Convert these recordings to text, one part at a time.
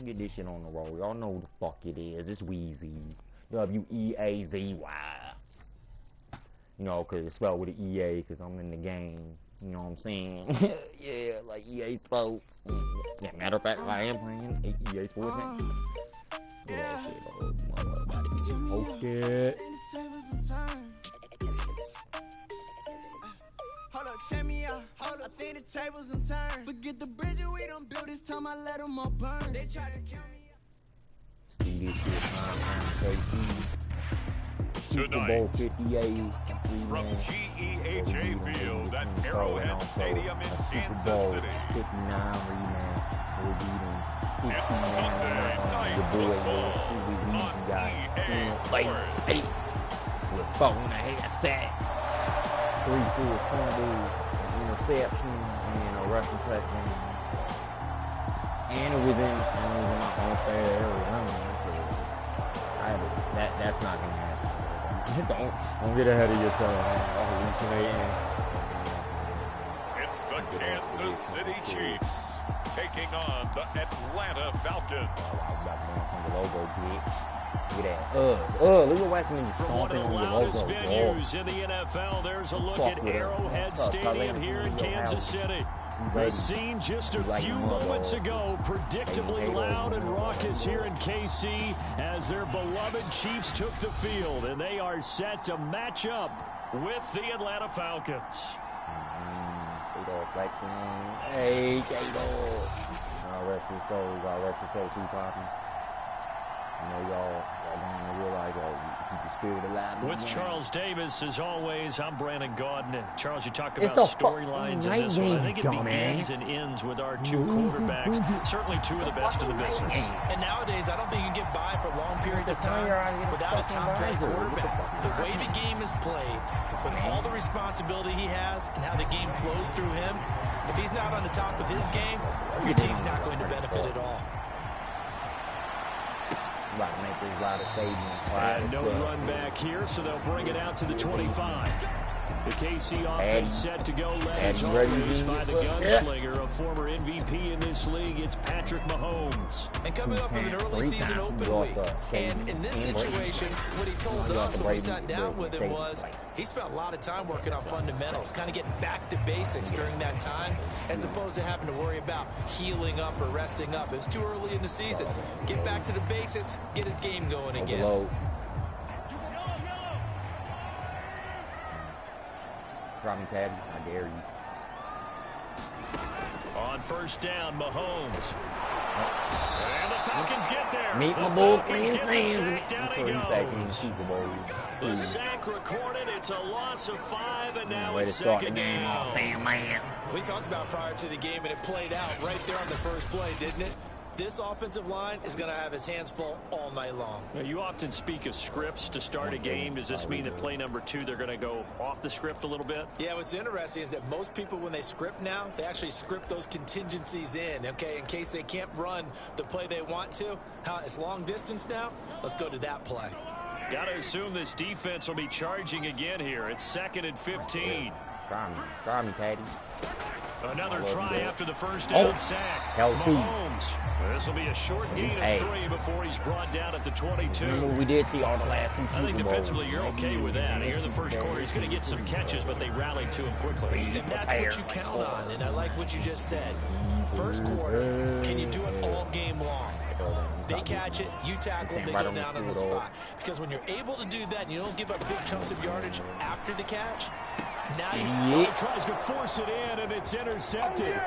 Get this shit on the road. Y'all know who the fuck it is. It's Weezy. W-E-A-Z-Y. You know, because it's spelled with an E-A because I'm in the game. You know what I'm saying? Yeah, like EA Sports. Yeah, matter of fact, I am playing EA Sports now. Yeah, shit, about to get posted. Hold up, check me out. I think the tables done turned. Forget the bridge we don't build this time. I let them all burn. They tried to kill me. See this shit, KC. Superbowl 58. From GEHA Field at Arrowhead Stadium in Kansas City. 59 rematch. We'll beat them 69 Sunday night your boy football Weezy got EA Sports. 8 with 4.5 sacks, 3 full fumbles, an interception, and a rushing touchdown. And it was in my own fair area. That's not gonna happen. Don't get ahead of yourself. Hallucinating. It's the Kansas City Chiefs taking on the Atlanta Falcons. The logo, bitch. Look at that. Look at Washington just From one stomping of the on the loudest logo. venues in the NFL, there's a look at Arrowhead Stadium here in Kansas City. The scene just a few moments ago, predictably loud and raucous here in KC as their beloved Chiefs took the field, and they are set to match up with the Atlanta Falcons. Hey, J-Dog. God rest his soul. God rest his soul, Tuclanta. You know, y'all don't realize keep the spirit alive. With Charles Davis, as always, I'm Brandon Gaudin. Charles, you talk about It's a storylines in this one. I think it dumbass. begins and ends with our two quarterbacks. Certainly two of the best in the business. And nowadays, I don't think you can get by for long periods of time without a top-flight quarterback. The way the game is played, with all the responsibility he has and how the game flows through him, if he's not on the top of his game, your team's not going to benefit at all. About to make this rider stadium. And no run back here, so they'll bring it out to the 25. The KC offense set to go, led as always by the gunslinger, a former MVP in this league. It's Patrick Mahomes. And coming up with an early season open week. And in this situation, what he told us when we sat down with him was he spent a lot of time working on fundamentals, kind of getting back to basics during that time, as opposed to having to worry about healing up or resting up. It's too early in the season. Get back to the basics, get his game going again. Drop me, Patty. I dare you. On first down, Mahomes. And the Falcons get there. Meet my boy, Sam. Down he goes. The sack recorded. It's a loss of 5, and now it's second down. Sam, man. We talked about prior to the game, and it played out right there on the first play, didn't it? This offensive line is going to have his hands full all night long. Now, you often speak of scripts to start a game. Does this mean that play number 2, they're going to go off the script a little bit? Yeah, what's interesting is that most people, when they script now, they actually script those contingencies in, okay, in case they can't run the play they want to. How it's long distance now? Let's go to that play. Got to assume this defense will be charging again here. It's 2nd and 15. Try me, Patty. Another try after the first down sack. Mahomes. This will be a short gain of 3 before he's brought down at the 22. Remember, we did see all the last 2 Super Bowls. I think defensively you're okay with that. Here in the first quarter, he's going to get some catches, but they rallied to him quickly. And that's what you count on, and I like what you just said. First quarter, can you do it all game long? They catch it, you tackle them, they go down on the spot. Because when you're able to do that and you don't give up big chunks of yardage after the catch, now he tries to force it in, and it's intercepted.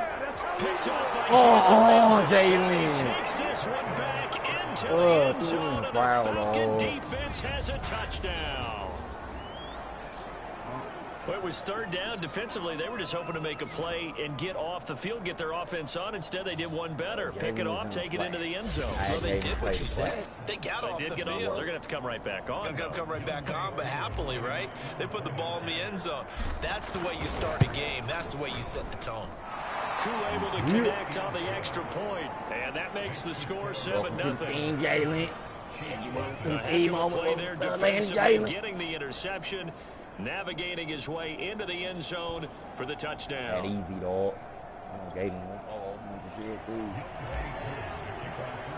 Picked up by Jalen. Takes this one back into the end zone, and the Falcon defense has a touchdown. Well, it was third down. Defensively, they were just hoping to make a play and get off the field, get their offense on. Instead, they did one better. Pick it off, take it into the end zone. Well, they did what you said. They got off the field. They're going to have to come right back on. They're going to come right back on, but happily, right? They put the ball in the end zone. That's the way you start a game. That's the way you set the tone. Crew able to connect on the extra point, and that makes the score 7-0. Team Jalen. A heck of a play there defensively, getting the interception, navigating his way into the end zone for the touchdown. That easy, dog. Jalen, shit, too.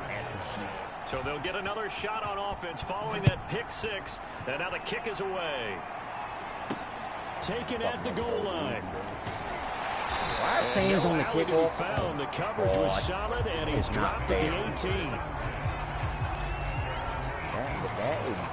That's the shit. So they'll get another shot on offense following that pick six. And now the kick is away. Taken at the goal line. Why is Sands on the kickoff? Found the coverage was solid, and he's dropped to the 18.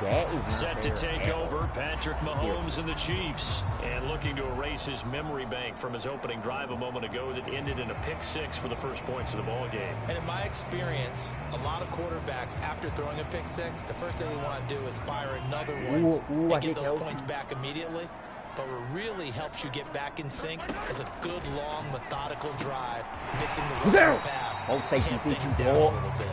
That is set to take over, Patrick Mahomes and the Chiefs. And looking to erase his memory bank from his opening drive a moment ago that ended in a pick six for the first points of the ball game. And in my experience, a lot of quarterbacks, after throwing a pick six, the first thing they want to do is fire another one and get those points back immediately. But what really helps you get back in sync is a good, long, methodical drive, mixing the run and pass. Tamp things down a little bit.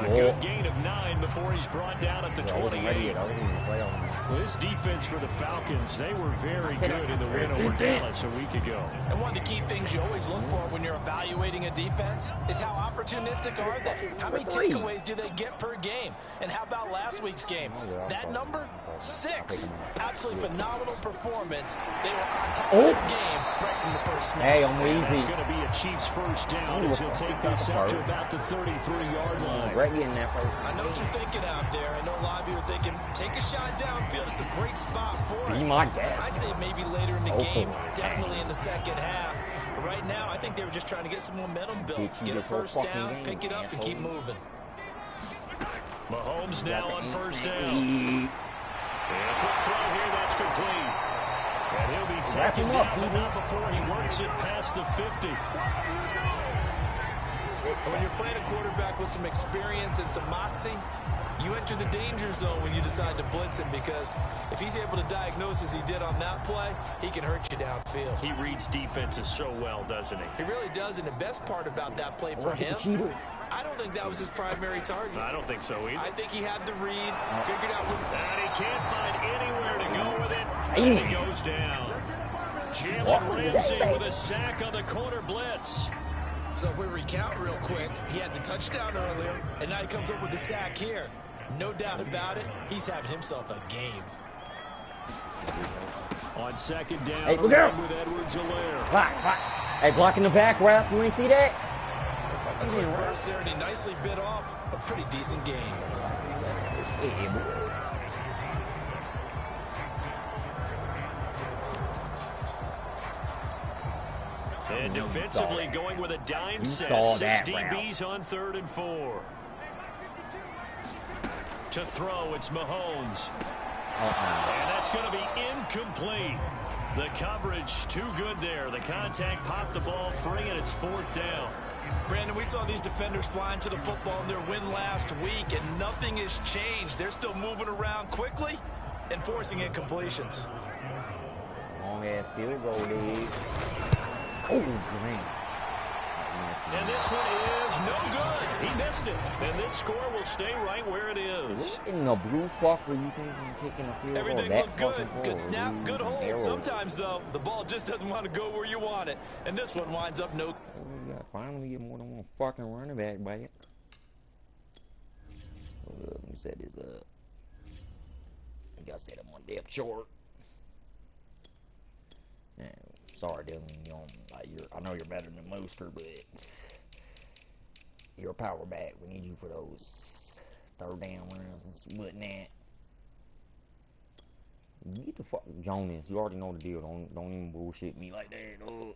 A good gain of 9 before he's brought down at the 28. Well, this defense for the Falcons, they were very good in the win over Dallas a week ago. And one of the key things you always look for when you're evaluating a defense is how opportunistic are they? How many takeaways do they get per game? And how about last week's game? That number? 6. Absolutely phenomenal performance. They were on top of the game right from the first snap. Hey, I'm easy. It's going to be a Chiefs first down as he'll take this up to about the 33-yard line. Right in there first. I know what you're thinking out there. I know a lot of you are thinking, take a shot downfield. It's a great spot for it. Be my guess. I'd say maybe later in the game, definitely in the second half. But right now, I think they were just trying to get some momentum built. Get a first down, pick it up, and keep moving. Mahomes now on first down. And a quick throw here, that's complete. And he'll be taken down, but not before he works it past the 50. When you're playing a quarterback with some experience and some moxie, you enter the danger zone when you decide to blitz him, because if he's able to diagnose as he did on that play, he can hurt you downfield. He reads defenses so well, doesn't he? He really does, and the best part about that play for him, I don't think that was his primary target. I don't think so either. I think he had the read, figured out what... And he can't find anywhere to go with it, and he goes down. Jalen Ramsey with a sack on the corner blitz. So if we recount real quick, he had the touchdown earlier, and now he comes up with the sack here. No doubt about it, he's having himself a game. On second down, hey, look out with Edwards-Helaire. Hey, blocking the back, Ralph. You ain't see that? That's what burst there, and he nicely bit off a pretty decent game. And defensively going with a dime set. 6 DBs on 3rd and 4. To throw, it's Mahomes. And that's going to be incomplete. The coverage too good there. The contact popped the ball free, and it's 4th down. Brandon, we saw these defenders flying to the football in their win last week, and nothing has changed. They're still moving around quickly and forcing incompletions. Long-ass field goal, dude. Oh, man. And this one is no good. He missed it. And this score will stay right where it is. What in the blue fuck were you thinking kicking a field goal? Everything looked good. Good snap, good hold. Sometimes, though, the ball just doesn't want to go where you want it. And this one winds up no... We got finally get more than one fucking running back, baby. Let me set this up. I gotta set him on depth short. Yeah, sorry, Dylan. I know you're better than Mooster, but you're a power back. We need you for those 3rd down runs and whatnot. Get the fuck, Jonas. You already know the deal. Don't even bullshit me like that. I'll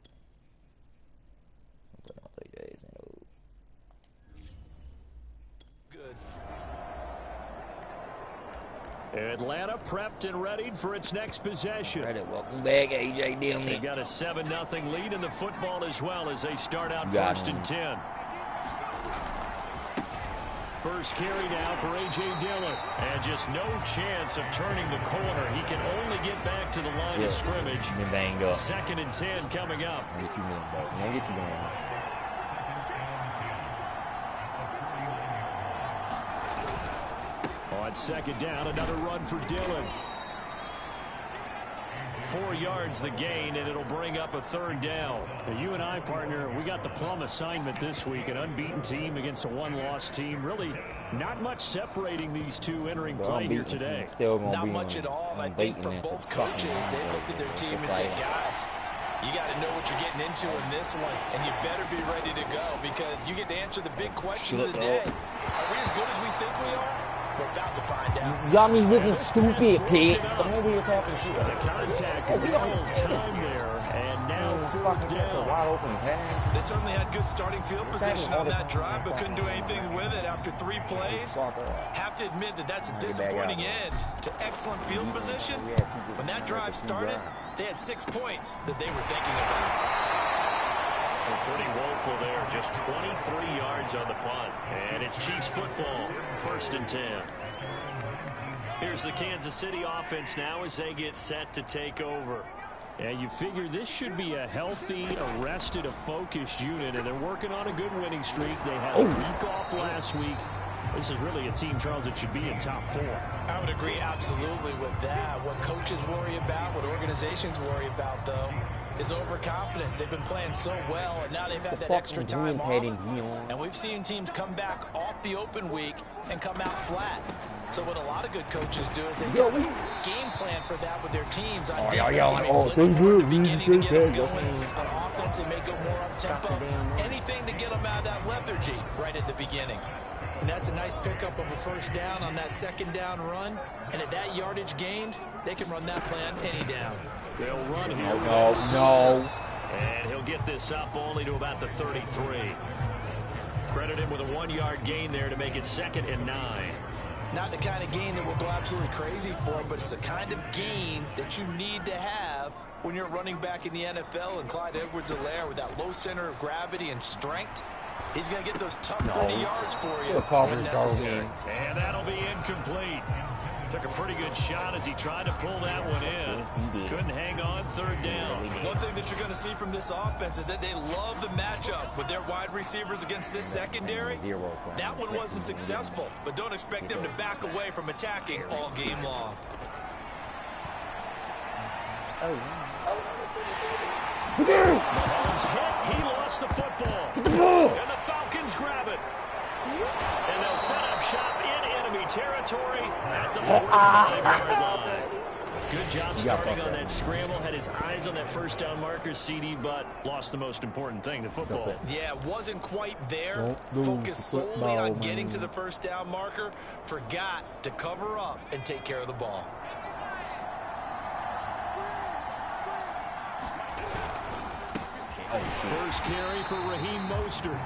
take that ass in. Good. Atlanta prepped and readied for its next possession. Welcome back, AJ Dillon. They got a 7-0 lead in the football as well as they start out 1st and 10. First carry now for A.J. Dillon. And just no chance of turning the corner. He can only get back to the line of scrimmage. 2nd and 10 coming up. Get you going. On 2nd down, another run for Dillon. 4 yards the gain, and it'll bring up a 3rd down. Now, you and I, partner, we got the plum assignment this week. An unbeaten team against a 1-loss team. Really not much separating these two entering play here today. Not much at all. I think for both coaches, they looked at their team and said, guys, You got to know what you're getting into in this one, and you better be ready to go because you get to answer the big question of the day. Are we as good as we think we are? We're about to find out. Y'all be looking stupid, Pete. Some of you talking shit. The contact all time there, and now fourth down. Wide open pass. They certainly had good starting field position on that drive, but couldn't do anything with it after 3 plays. Have to admit that that's a disappointing end to excellent field position. When that drive started, they had 6 points that they were thinking about. Pretty woeful there. Just 23 yards on the punt. And it's Chiefs football. 1st and 10. Here's the Kansas City offense now as they get set to take over. And you figure this should be a healthy, arrested, a focused unit. And they're working on a good winning streak. They had a week off last week. This is really a team, Charles, that should be in top 4. I would agree absolutely with that. What coaches worry about, what organizations worry about, though, is overconfidence. They've been playing so well, and now they've had that extra time off. And we've seen teams come back off the open week and come out flat. So what a lot of good coaches do is they game plan for that with their teams. On defense, they may blitz more at the beginning to get them going. On offense, they may go more up-tempo. Anything to get them out of that lethargy right at the beginning. And that's a nice pickup of a 1st down on that 2nd down run. And at that yardage gained, they can run that plan any down. They'll run here. No. And he'll get this up only to about the 33. Credit him with a 1-yard gain there to make it 2nd and 9. Not the kind of gain that we'll go absolutely crazy for, but it's the kind of gain that you need to have when you're running back in the NFL. And Clyde Edwards-Helaire with that low center of gravity and strength, he's going to get those tough 30 yards for you when necessary. And that'll be incomplete. Took a pretty good shot as he tried to pull that one in. Couldn't hang on 3rd down. One thing that you're going to see from this offense is that they love the matchup with their wide receivers against this secondary. That one wasn't successful, but don't expect them to back away from attacking all game long. Mahomes hit. He lost the football. And the Falcons grab it. And they'll set up shop in enemy territory at the 45-yard line. Good job starting on that scramble. Had his eyes on that 1st down marker, CD, but lost the most important thing, the football. Yeah, wasn't quite there. Focused solely on getting to the 1st down marker. Forgot to cover up and take care of the ball. First carry for Raheem Mostert.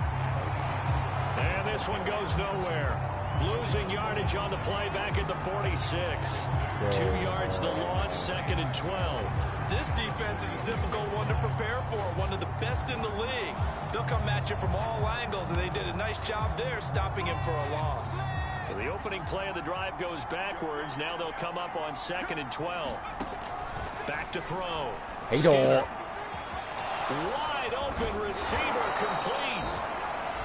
And this one goes nowhere. Losing yardage on the play back at the 46. 2 yards the loss, 2nd and 12. This defense is a difficult one to prepare for, one of the best in the league. They'll come at you from all angles, and they did a nice job there stopping him for a loss. So the opening play of the drive goes backwards. Now they'll come up on 2nd and 12. Back to throw. Hey, dog. Wide open receiver complete.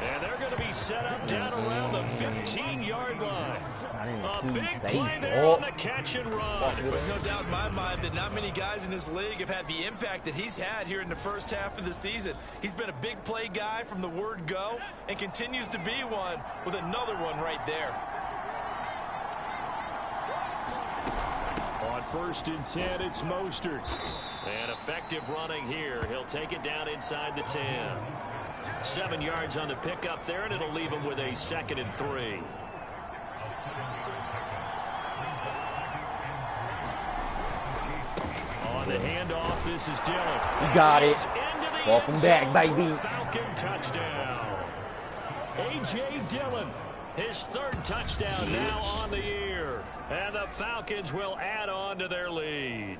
And they're going to be set up down around the 15-yard line. A big play there on the catch and run. There's no doubt in my mind that not many guys in this league have had the impact that he's had here in the 1st half of the season. He's been a big play guy from the word go and continues to be one with another one right there. On 1st and 10, it's Mostert. And effective running here. He'll take it down inside the 10. 7 yards on the pickup there, and it'll leave him with a 2nd and 3. On the handoff, this is Dillon. You got it. Welcome back, baby. Falcon touchdown. A.J. Dillon, his 3rd touchdown now on the year. And the Falcons will add on to their lead.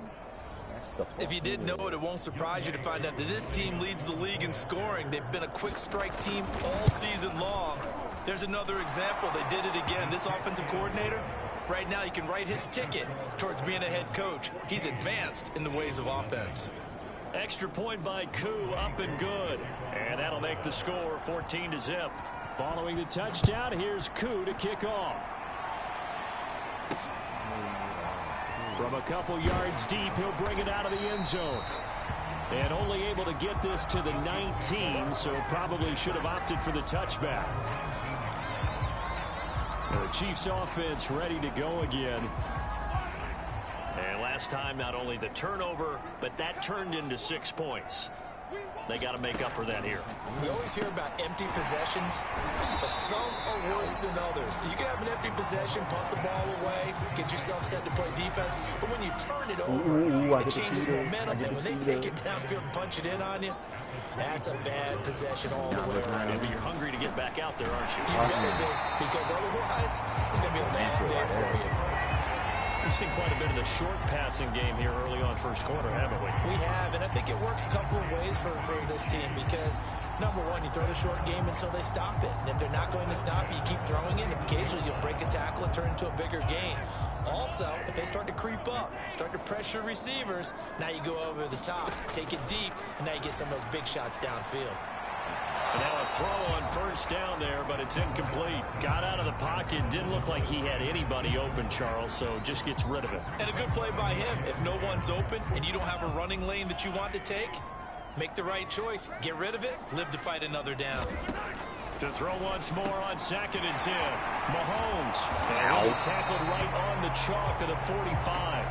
If you didn't know it, it won't surprise you to find out that this team leads the league in scoring. They've been a quick strike team all season long. There's another example. They did it again. This offensive coordinator, right now, he can write his ticket towards being a head coach. He's advanced in the ways of offense. Extra point by Koo, up and good. And that'll make the score 14-0. Following the touchdown, here's Koo to kick off. From a couple yards deep, he'll bring it out of the end zone. And only able to get this to the 19, so probably should have opted for the touchback. The Chiefs offense ready to go again. And last time. Not only the turnover, but that turned into 6 points. They got to make up for that here. We always hear about empty possessions, but some are worse than others. You can have an empty possession, punt the ball away, get yourself set to play defense, but when you turn it over, it changes momentum, and when they take it downfield and punch it in on you, that's a bad possession all the way around. You're hungry to get back out there, aren't you? You better be, because otherwise, it's going to be a long day for you. We've seen quite a bit of the short passing game here early on first quarter, haven't we? We have, and I think it works a couple of ways for this team because, number one, you throw the short game until they stop it. And if they're not going to stop you, keep throwing it, and occasionally you'll break a tackle and turn into a bigger gain. Also, if they start to creep up, start to pressure receivers, now you go over the top, take it deep, and now you get some of those big shots downfield. And now a throw on first down there, but it's incomplete. Got out of the pocket. Didn't look like he had anybody open, Charles, so just gets rid of it. And a good play by him. If no one's open and you don't have a running lane that you want to take, make the right choice. Get rid of it. Live to fight another down. To throw once more on 2nd and 10. Mahomes. And tackled right on the chalk of the 45.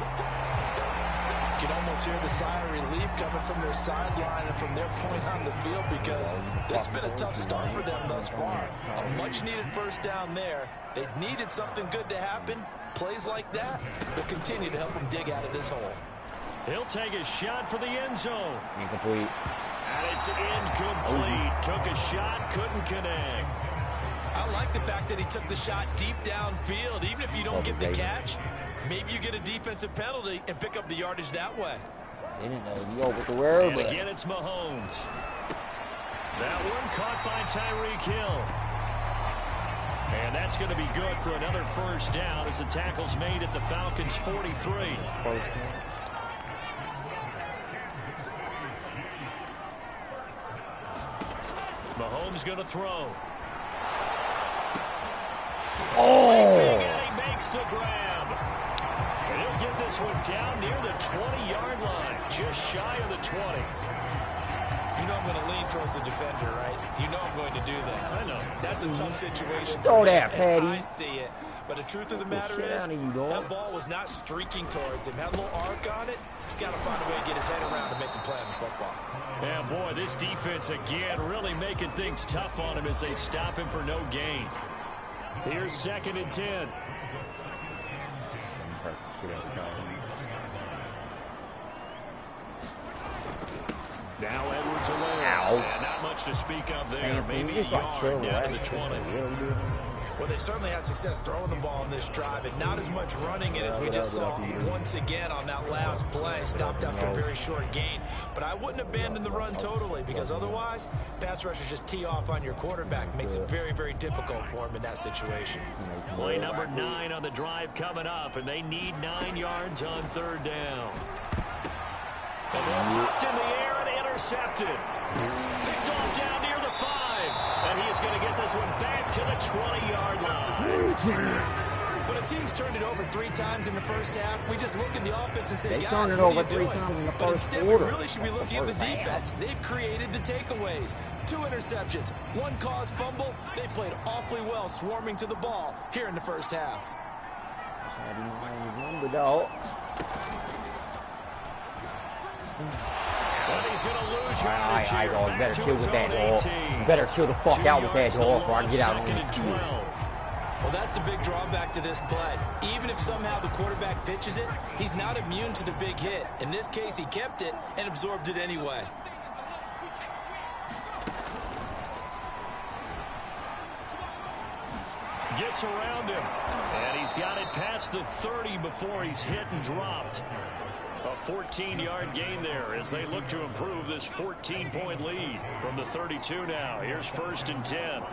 You can almost hear the sigh of relief coming from their sideline and from their point on the field because this has been a tough start for them thus far. A much-needed first down there. They needed something good to happen. Plays like that will continue to help them dig out of this hole. He'll take a shot for the end zone. Incomplete. And it's incomplete. Took a shot, couldn't connect. I like the fact that he took the shot deep downfield. Even if you don't get the catch, maybe you get a defensive penalty and pick up the yardage that way. They didn't know you over the world, and again, it's Mahomes. That one caught by Tyreek Hill. And that's going to be good for another first down as the tackle's made at the Falcons' 43. Mahomes going to throw. Oh! And he makes the grab. And he'll get this one down near the 20-yard line, just shy of the 20. You know I'm going to lean towards the defender, right? You know I'm going to do that. I know. That's a tough situation. Throw that, Patty. I see it. But the truth of the matter is, that ball was not streaking towards him. Had a little arc on it. He's got to find a way to get his head around to make the play on the football. Yeah, boy, this defense again really making things tough on him as they stop him for no gain. Here's 2nd and 10. Now Edwards-Helaire. Yeah, not much to speak of there. Maybe a yard down to the 20. Well, they certainly had success throwing the ball on this drive, and not as much running it as we just saw once again on that last play. Stopped after a very short gain. But I wouldn't abandon the run totally, because otherwise, pass rushers just tee off on your quarterback. Makes it very, very difficult for him in that situation. Play number 9 on the drive coming up, and they need 9 yards on 3rd down. And popped in the air and intercepted. Picked off down near the 5. And he is going to get this one back to the 20-yard line. When a team's turned it over 3 times in the first half, we just look at the offense and say, guys, what are you doing? But instead, we really should be looking at the defense. They've created the takeaways. 2 interceptions, 1 caused fumble. They played awfully well swarming to the ball here in the first half. But he's going to lose yardage here. You better chill with that, dog. You better chill the fuck out with that, dog, before I get out on this field. Well, that's the big drawback to this play. Even if somehow the quarterback pitches it, he's not immune to the big hit. In this case, he kept it and absorbed it anyway. Gets around him. And he's got it past the 30 before he's hit and dropped. A 14-yard gain there as they look to improve this 14-point lead from the 32 now. Here's 1st and 10.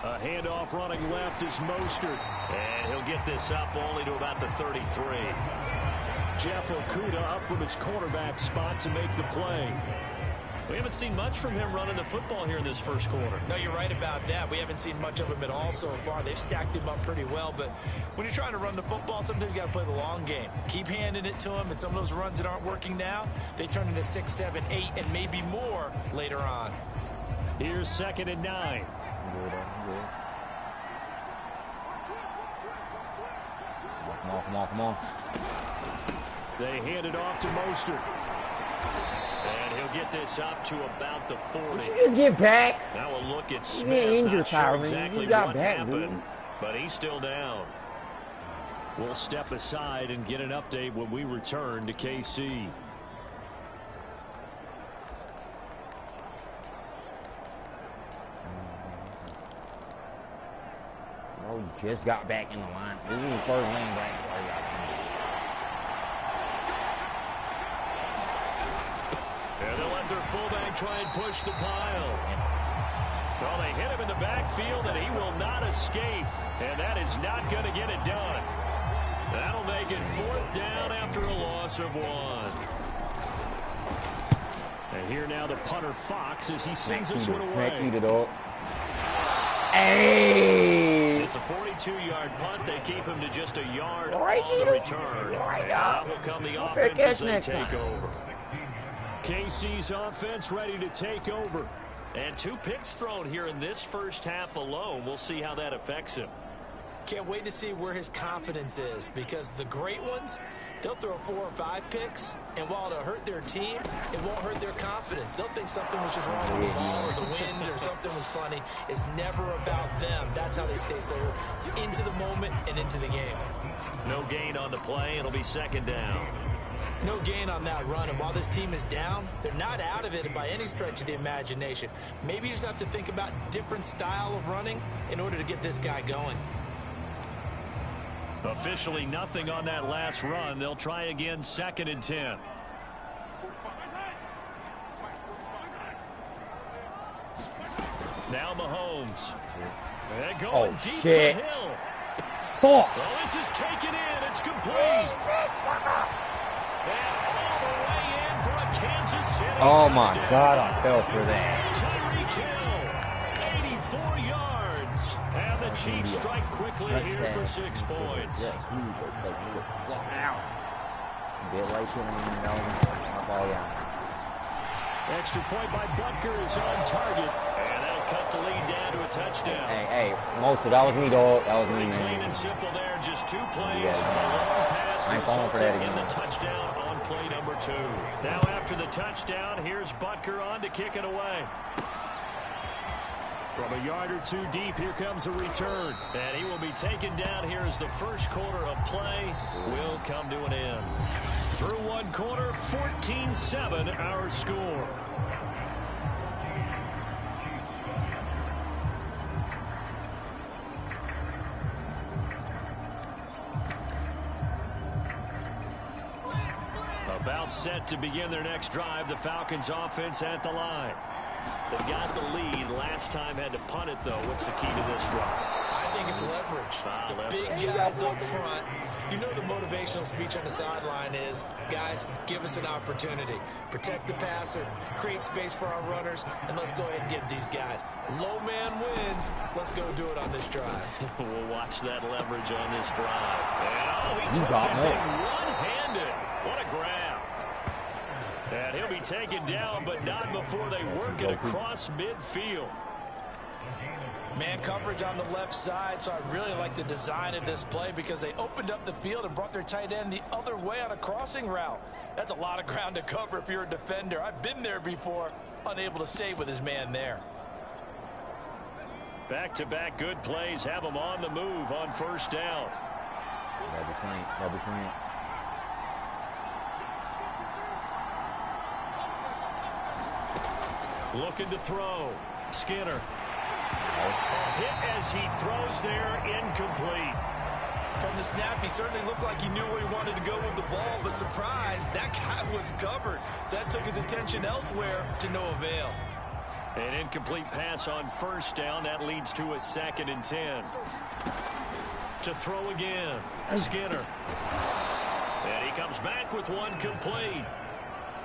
A handoff running left is Mostert. And he'll get this up only to about the 33. Jeff Okudah up from his cornerback spot to make the play. We haven't seen much from him running the football here in this first quarter. No, you're right about that. We haven't seen much of him at all so far. They've stacked him up pretty well, but when you're trying to run the football, sometimes you got to play the long game. Keep handing it to him, and some of those runs that aren't working now, they turn into 6, 7, 8, and maybe more later on. Here's 2nd and 9. Come on. They hand it off to Mostert. And he'll get this up to about the 40. You just get back. Now a look at You Smith. get injured, Not sure Tyron. exactly You got what back, happened, dude. but he's still down. We'll step aside and get an update when we return to KC. Oh, he just got back in the line. This is his first lane back. And they'll let their fullback try and push the pile. Well, they hit him in the backfield, and he will not escape. And that is not going to get it done. That'll make it 4th down after a loss of 1. And here now the punter Fox as he sends this one away. Hey! It's a 42-yard punt. They keep him to just a yard on the return. And that will come the offense as they take over. KC's offense ready to take over. And 2 picks thrown here in this first half alone. We'll see how that affects him. Can't wait to see where his confidence is, because the great ones, they'll throw 4 or 5 picks, and while it'll hurt their team, it won't hurt their confidence. They'll think something was just wrong with the ball or the wind or something was funny. It's never about them. That's how they stay so into the moment and into the game. No gain on the play. It'll be 2nd down. No gain on that run, and while this team is down, they're not out of it by any stretch of the imagination. Maybe you just have to think about different style of running in order to get this guy going. Officially nothing on that last run. They'll try again, 2nd and 10. Now Mahomes. They're going deep for Hill. Well, this is taken in. It's complete. And all the way in for a Kansas City oh my touchdown. God, I fell for that. Tyreek Hill, 84 yards. And the Chiefs strike quickly here for 6 points. Yes, he was like, out. Get right to him. Extra point by Butker is on target. And that'll cut the lead down to a touchdown. Hey, Mostert, that was me, dog. That was me, Pretty man. clean and simple there. Just 2 plays. Yeah, The long pass I ain't falling for resulted that in again. the touchdown on play number 2. Now after the touchdown, here's Butker on to kick it away. From a yard or 2 deep, here comes a return. And he will be taken down here as the first quarter of play will come to an end. Through 1 quarter, 14-7 our score. About set to begin their next drive, the Falcons offense at the line. They got the lead. Last time had to punt it, though. What's the key to this drive? I think it's leverage. The big guys up front. You know the motivational speech on the sideline is, guys, give us an opportunity. Protect the passer, create space for our runners, and let's go ahead and get these guys. Low man wins. Let's go do it on this drive. We'll watch that leverage on this drive. And, he took got it more. one-handed. What a grab. And he'll be taken down, but not before they work it across midfield. Man coverage on the left side, so I really like the design of this play because they opened up the field and brought their tight end the other way on a crossing route. That's a lot of ground to cover if you're a defender. I've been there before, unable to stay with his man there. Back-to-back good plays have him on the move on 1st down. Double slant. Looking to throw. Skinner. Hit as he throws there, incomplete. From the snap, he certainly looked like he knew where he wanted to go with the ball, but surprise, that guy was covered. So that took his attention elsewhere to no avail. An incomplete pass on 1st down. That leads to a 2nd and 10. To throw again. Skinner. And he comes back with 1 complete.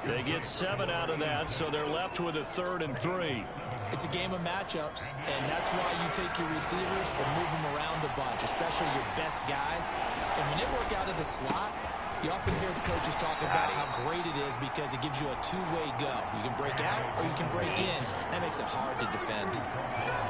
They get 7 out of that, so they're left with a 3rd and 3. It's a game of matchups, and that's why you take your receivers and move them around a bunch, especially your best guys. And when they work out of the slot, You often hear the coaches talk about how great it is because it gives you a two-way go. You can break out or you can break in. That makes it hard to defend.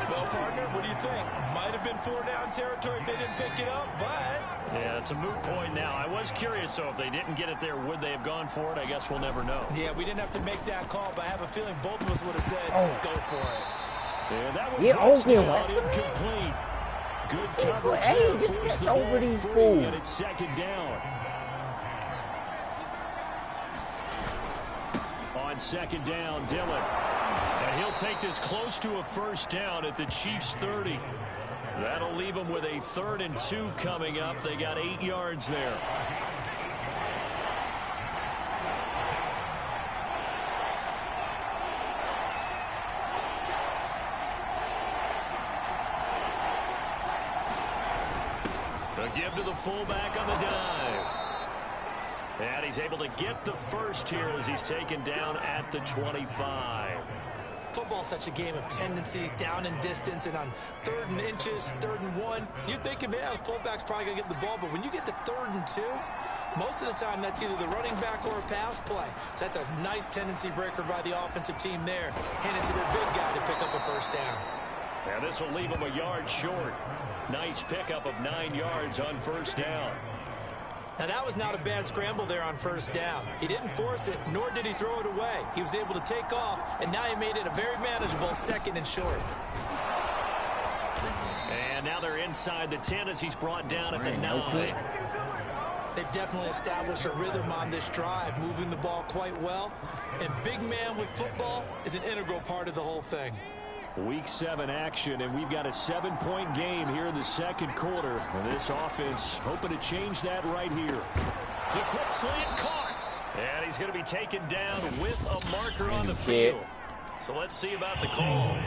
Well, partner, what do you think? Might have been 4-down territory if they didn't pick it up, but... Yeah, it's a moot point now. I was curious, so if they didn't get it there, would they have gone for it? I guess we'll never know. Yeah, we didn't have to make that call, but I have a feeling both of us would have said, go for it. Yeah, that one's incomplete. Good coverage. Hey, just catch over these fools. And it's second down. On second down, Dillon. And he'll take this close to a first down at the Chiefs' 30. That'll leave them with a 3rd and 2 coming up. They got 8 yards there. A give to the fullback on the dive. And he's able to get the first here as he's taken down at the 25. Football's such a game of tendencies, down and distance, and on 3rd and inches, 3rd and 1, you're thinking, man, fullback's probably going to get the ball. But when you get to 3rd and 2, most of the time that's either the running back or a pass play. So that's a nice tendency breaker by the offensive team there. Hand it to their big guy to pick up a first down. And this will leave him a yard short. Nice pickup of 9 yards on first down. Now, that was not a bad scramble there on first down. He didn't force it, nor did he throw it away. He was able to take off, and now he made it a very manageable 2nd and short. And now they're inside the 10 as he's brought down at the 9. They've definitely established a rhythm on this drive, moving the ball quite well. And big man with football is an integral part of the whole thing. Week 7 action, and we've got a 7-point game here in the second quarter. And this offense hoping to change that right here. The quick slant caught. And he's going to be taken down with a marker on the field. So let's see about the call.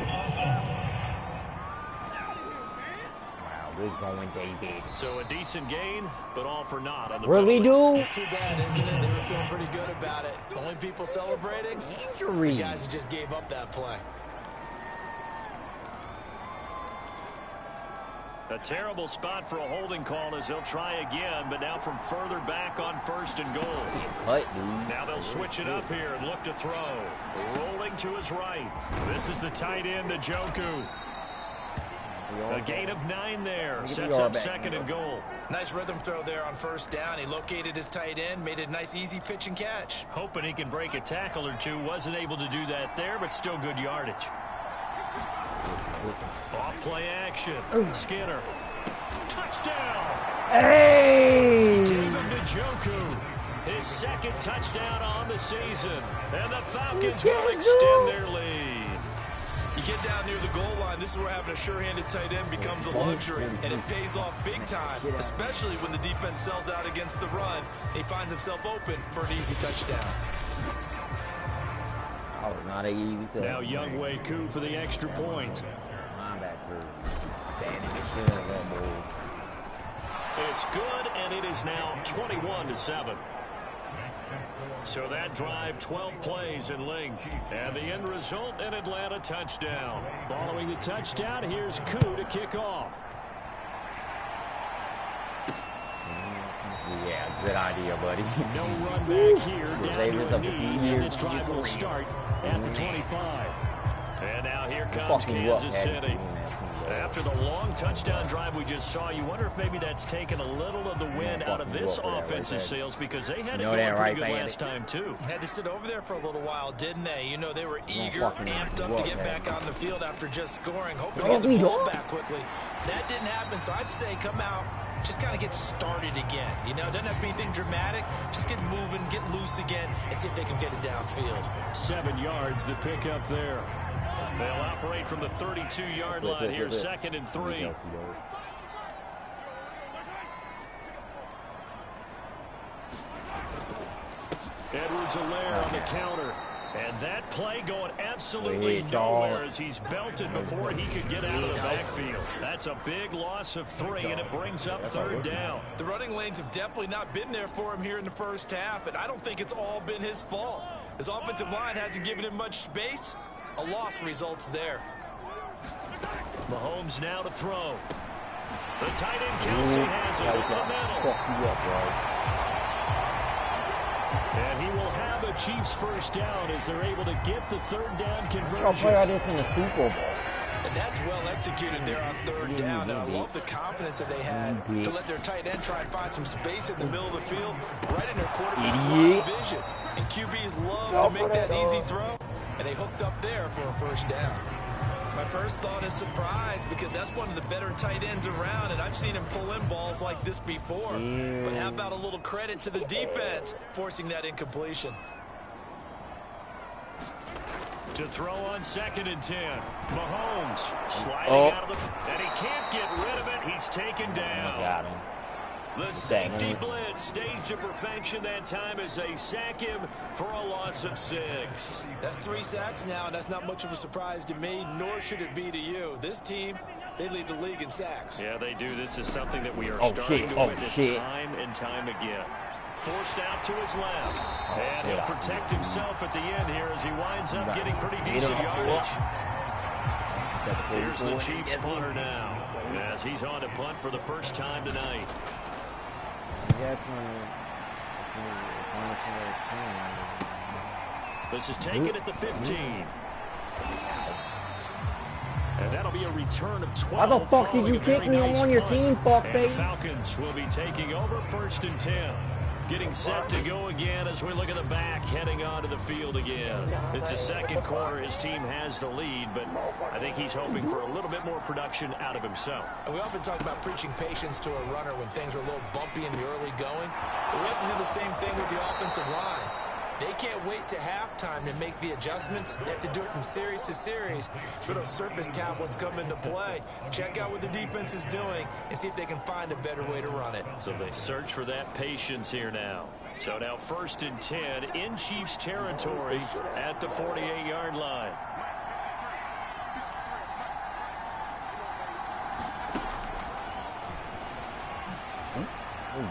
Wow, good going, David. So a decent gain, but all for naught on the Really, dude? It's too bad, isn't it? They were feeling pretty good about it. The only people celebrating? Injury. The guys who just gave up that play. A terrible spot for a holding call as they'll try again, but now from further back on 1st and goal. Cut, dude. Now they'll switch it up here and look to throw. Rolling to his right. This is the tight end, Njoku. A gain of 9 there. Sets up 2nd and goal. Nice rhythm throw there on first down. He located his tight end, made it a nice, easy pitch and catch. Hoping he can break a tackle or two. Wasn't able to do that there, but still good yardage. Off play action. Skinner. Touchdown. Hey! David Njoku. His 2nd touchdown on the season. And the Falcons will extend their lead. You get down near the goal line, this is where having a sure-handed tight end becomes a luxury, and it pays off big time, especially when the defense sells out against the run. He finds himself open for an easy touchdown. Oh, not an easy touchdown. Now Younghoe Koo for the extra point. It's good, and it is now 21-7. So that drive, 12 plays in length. And the end result, an Atlanta touchdown. Following the touchdown, here's Koo to kick off. Yeah, good idea, buddy. No run back here, down to a knee, and this drive will start at the 25. And now here comes Kansas City. After the long touchdown drive we just saw, you wonder if maybe that's taken a little of the wind out of this offensive sails because they had it going pretty good last time, too. Had to sit over there for a little while, didn't they? You know, they were eager, amped up to get back on the field after just scoring, hoping to get the ball back quickly. That didn't happen, so I'd say come out, just kind of get started again. You know, doesn't have to be anything dramatic. Just get moving, get loose again, and see if they can get it downfield. 7 yards, the pickup there. They'll operate from the 32-yard line here, 2nd and 3. Edwards-Helaire on the counter. And that play going absolutely nowhere as he's belted before he could get out of the backfield. That's a big loss of 3, and it brings up 3rd down. The running lanes have definitely not been there for him here in the first half, and I don't think it's all been his fault. His offensive line hasn't given him much space. A loss results there. Mahomes now to throw. The tight end Kelsey has it in the middle. have a Chiefs first down as they're able to get the third down conversion. I'll play this in the Super Bowl. And that's well executed there on third down. And I love the confidence that they had to let their tight end try and find some space in the middle of the field, right in their quarterback's line of vision. And QBs love to make that easy throw, and they hooked up there for a first down. My first thought is surprise, because that's one of the better tight ends around, and I've seen him pull in balls like this before. But how about a little credit to the defense forcing that incompletion? To throw on 2nd and 10. Mahomes sliding out of the... And he can't get rid of it. He's taken down. The safety blitz staged to perfection that time as they sack him for a loss of 6. That's 3 sacks now, and that's not much of a surprise to me, nor should it be to you. This team, they lead the league in sacks. Yeah, they do. This is something that we are starting to witness time and time again. Forced out to his left. And he'll protect himself at the end here as he winds up getting pretty decent yardage. Here's the Chiefs punter now, as he's on to punt for the first time tonight. This is taken at the 15. And that'll be a return of 12. Why the fuck did you kick me on your team, fuckface? Falcons will be taking over 1st and 10. Getting set to go again as we look at the back, heading onto the field again. It's the second quarter. His team has the lead, but I think he's hoping for a little bit more production out of himself. And we often talk about preaching patience to a runner when things are a little bumpy in the early going. But we have to do the same thing with the offensive line. They can't wait to halftime to make the adjustments. They have to do it from series to series for those surface tablets come into play. Check out what the defense is doing and see if they can find a better way to run it. So they search for that patience here now. So now 1st and 10 in Chiefs territory at the 48-yard line.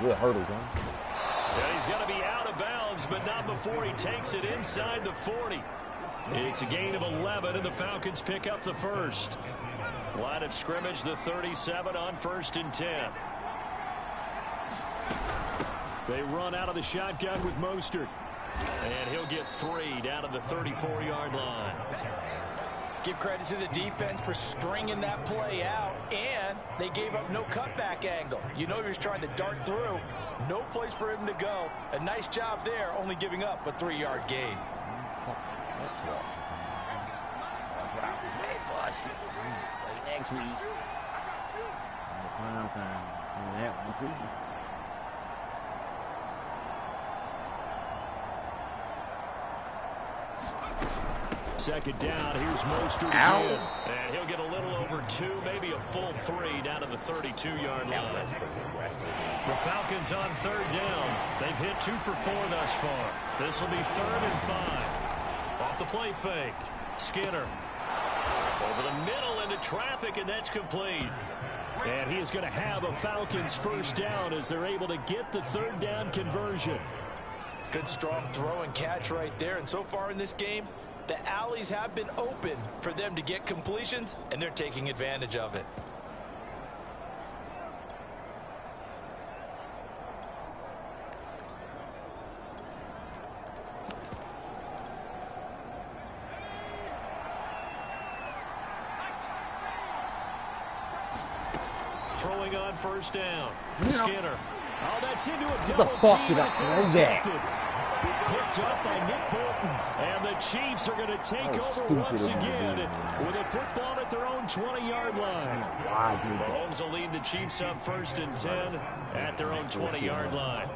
Good hurdles, huh? Yeah, he's going to be out of bounds, but not before he takes it inside the 40. It's a gain of 11, and the Falcons pick up the first. Line of scrimmage, the 37 on 1st and 10. They run out of the shotgun with Mostert. And he'll get 3 down to the 34-yard line. Give credit to the defense for stringing that play out, and they gave up no cutback angle. You know he was trying to dart through. No place for him to go. A nice job there, only giving up a 3-yard gain. Next week. Prime time. That one too. Second down, here's Mostert again. And he'll get a little over 2, maybe a full 3 down to the 32-yard line. The Falcons on 3rd down. They've hit 2 for 4 thus far. This will be 3rd and 5. Off the play fake. Skinner. Over the middle into traffic, and that's complete. And he is going to have a Falcons first down as they're able to get the 3rd down conversion. Good strong throw and catch right there. And so far in this game, the alleys have been open for them to get completions, and they're taking advantage of it. Throwing on 1st down. Skinner. Oh, that's into a double the fuck team. did I throw that? Picked up by Nick Bolton. And the Chiefs are going to take over once again with a football at their own 20-yard line. Mahomes will lead the Chiefs up 1st and 10 at their own 20-yard line.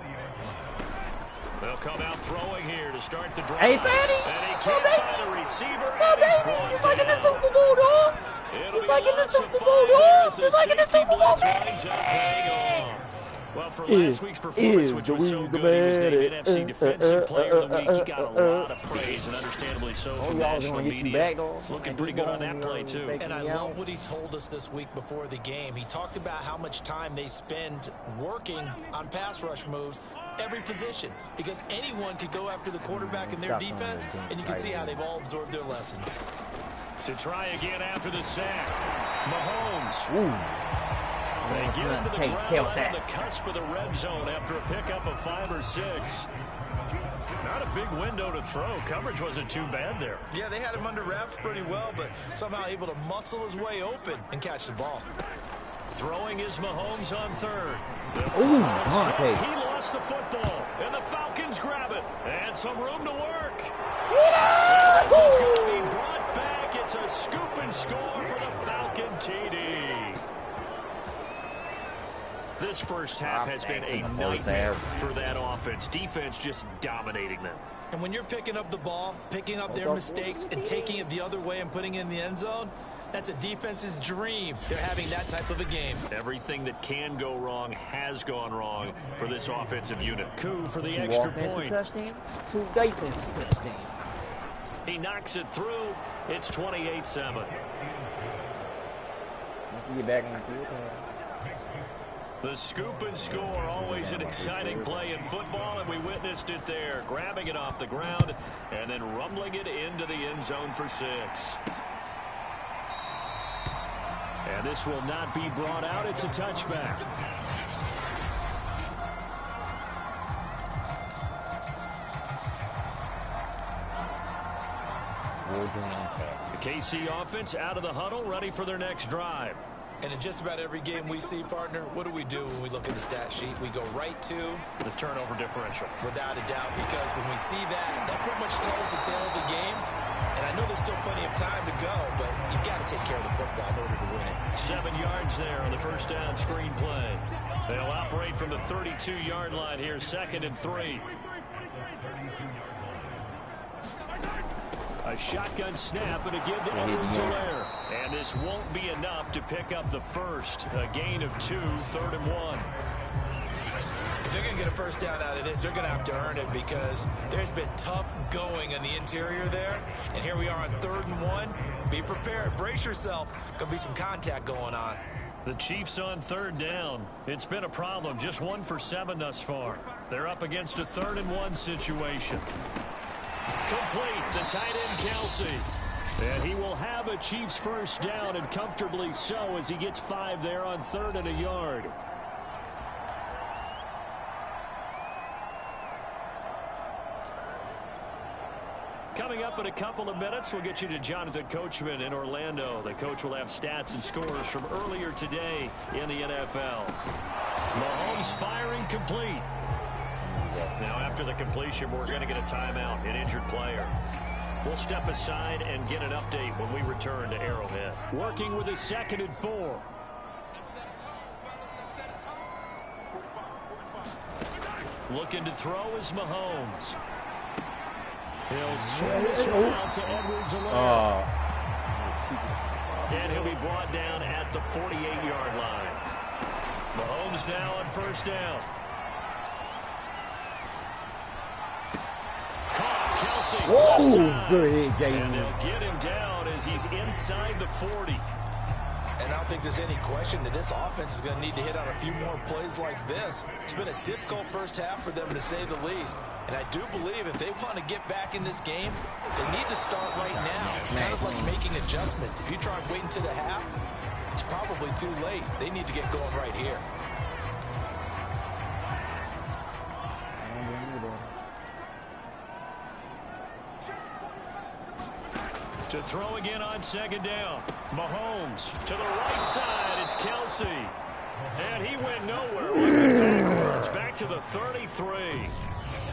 They'll come out throwing here to start the drive. Hey, Fatty! And he can't find a receiver. It's like in the Super Bowl, dog! It's like in the Super Bowl, dog! It's like in the Super Bowl, man! Well, for last week's performance, which was so good, he was named NFC Defensive Player of the Week. He got a lot of praise, and understandably so from national media. Looking pretty good on that play, too. And I love what he told us this week before the game. He talked about how much time they spend working on pass rush moves, every position, because anyone could go after the quarterback in their defense, and you can see how they've all absorbed their lessons. To try again after the sack, Mahomes. They get into the ground on the cusp of the red zone after a pickup of 5 or 6. Not a big window to throw. Coverage wasn't too bad there. Yeah, they had him under wraps pretty well, but somehow able to muscle his way open and catch the ball. Throwing is Mahomes on third. Ooh, Devontae. He lost the football, and the Falcons grab it. And some room to work. Yeah! This is going to be brought back. It's a scoop and score for the Falcon TD. This first half has been a nightmare for that offense. Defense just dominating them. And when you're picking up the ball, picking up their mistakes, and taking it the other way and putting it in the end zone, that's a defense's dream. They're having that type of a game. Everything that can go wrong has gone wrong for this offensive unit. Coup for the extra point. Touchdown, 2 defensive touchdowns. He knocks it through. It's 28-7. Get back on the field. The scoop and score, always an exciting play in football, and we witnessed it there. Grabbing it off the ground and then rumbling it into the end zone for 6. And this will not be brought out. It's a touchback. The KC offense out of the huddle, ready for their next drive. And in just about every game we see, partner, what do we do when we look at the stat sheet? We go right to the turnover differential. Without a doubt, because when we see that, that pretty much tells the tale of the game. And I know there's still plenty of time to go, but you've got to take care of the football in order to win it. 7 yards there on the first down screen play. They'll operate from the 32-yard line here, 2nd and 3. A shotgun snap and a give to Edwards-Helaire. And this won't be enough to pick up the first. A gain of 2, 3rd and 1. If they're going to get a first down out of this, they're going to have to earn it because there's been tough going in the interior there. And here we are on 3rd and 1. Be prepared. Brace yourself. Going to be some contact going on. The Chiefs on 3rd down. It's been a problem. Just 1 for 7 thus far. They're up against a 3rd and 1 situation. Complete, the tight end Kelsey. And he will have a Chiefs first down, and comfortably so, as he gets 5 there on 3rd and a yard. Coming up in a couple of minutes, we'll get you to Jonathan Coachman in Orlando. The coach will have stats and scores from earlier today in the NFL. Mahomes firing complete. Now, after the completion, we're going to get a timeout, an injured player. We'll step aside and get an update when we return to Arrowhead. Working with a 2nd and 4. Looking to throw is Mahomes. He'll swing this one out to Edwards-Helaire. And he'll be brought down at the 48-yard line. Mahomes now on first down. Whoa, good hit, and they'll get him down as he's inside the 40. And I don't think there's any question that this offense is going to need to hit on a few more plays like this. It's been a difficult first half for them, to say the least. And I do believe if they want to get back in this game, they need to start right now. It's kind of like making adjustments. If you try waiting to the half, it's probably too late. They need to get going right here. To throw again on 2nd down. Mahomes to the right side. It's Kelsey. And he went nowhere. Went backwards. Back to the 33.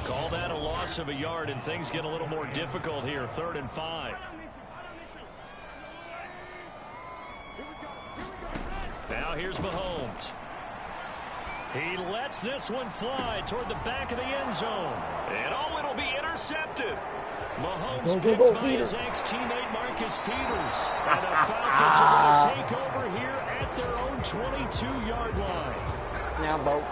Call that a loss of a yard, and things get a little more difficult here. 3rd and 5. Now here's Mahomes. He lets this one fly toward the back of the end zone. And oh, it'll be intercepted. Mahomes picked by his ex-teammate Marcus Peters. And the Falcons are going to take over here at their own 22-yard line. Now both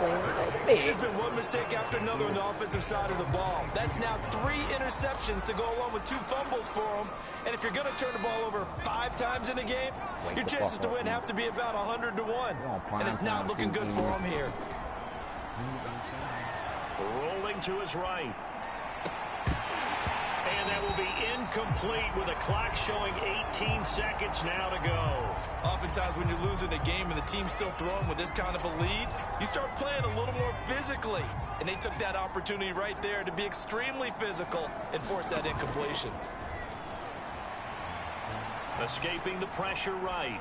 It's just been one mistake after another on the offensive side of the ball. That's now 3 interceptions to go along with 2 fumbles for them. And if you're going to turn the ball over 5 times in a game, your chances to win have to be about 100 to 1. And it's not looking good for them here. Rolling to his right. And that will be incomplete with a clock showing 18 seconds now to go. Oftentimes when you're losing a game and the team's still throwing with this kind of a lead, you start playing a little more physically. and they took that opportunity right there to be extremely physical and force that incompletion. Escaping the pressure right.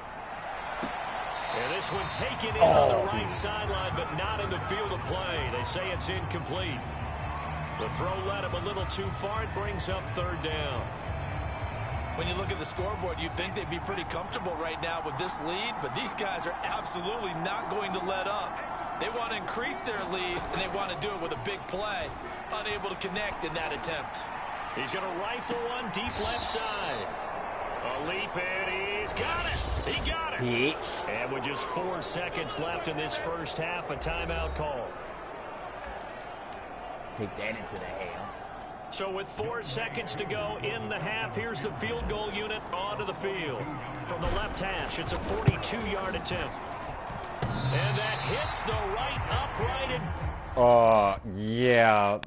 And this one taken in on the right sideline, but not in the field of play. They say it's incomplete. The throw led him a little too far. It brings up third down. When you look at the scoreboard, you'd think they'd be pretty comfortable right now with this lead, but these guys are absolutely not going to let up. They want to increase their lead, and they want to do it with a big play. Unable to connect in that attempt. He's going to rifle one deep left side. A leap, and he's got it. He got it. Yeah. And with just 4 seconds left in this first half, a timeout call. Take that into the half. So with 4 seconds to go in the half, here's the field goal unit onto the field. From the left hash, it's a 42-yard attempt. And that hits the right upright. Yeah.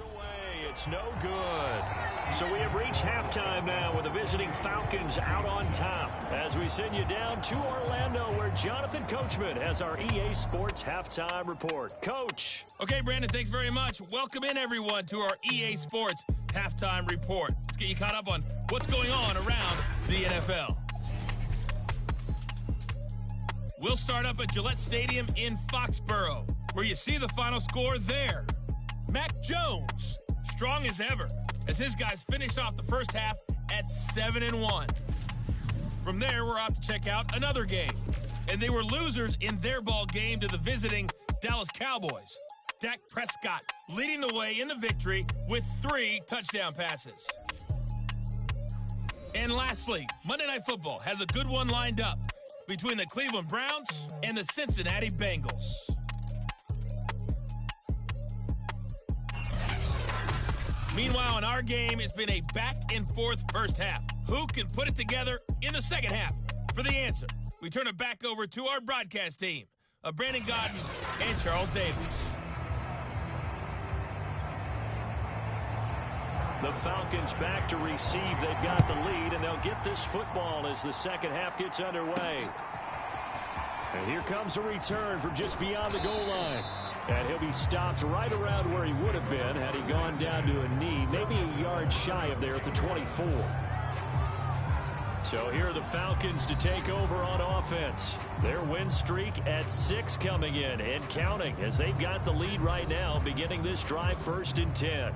Away. It's no good. So we have reached halftime now with the visiting Falcons out on top. As we send you down to Orlando, where Jonathan Coachman has our EA Sports halftime report. Coach. Okay, Brandon, thanks very much. Welcome in, everyone, to our EA Sports halftime report. Let's get you caught up on what's going on around the NFL. We'll start up at Gillette Stadium in Foxborough, where you see the final score there. Mac Jones, strong as ever, as his guys finished off the first half at 7-1. From there, we're off to check out another game, and they were losers in their ball game to the visiting Dallas Cowboys. Dak Prescott leading the way in the victory with 3 touchdown passes. And lastly, Monday Night Football has a good one lined up between the Cleveland Browns and the Cincinnati Bengals. Meanwhile, in our game, it's been a back-and-forth first half. Who can put it together in the second half? For the answer, we turn it back over to our broadcast team of Brandon Godden and Charles Davis. The Falcons back to receive. They've got the lead, and they'll get this football as the second half gets underway. And here comes a return from just beyond the goal line. And he'll be stopped right around where he would have been had he gone down to a knee, maybe a yard shy of there at the 24. So here are the Falcons to take over on offense. Their win streak at 6 coming in and counting as they've got the lead right now, beginning this drive 1st and 10.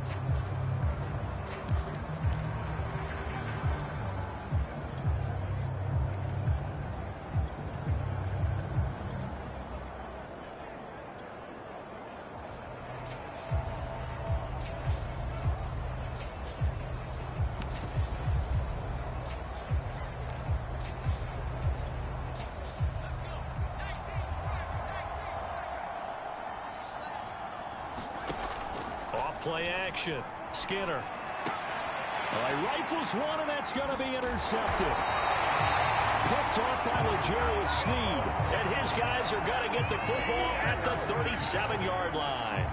Play action. Skinner. Well, he rifles one, and that's going to be intercepted. Picked off by L'Jarius Sneed. And his guys are going to get the football at the 37-yard line.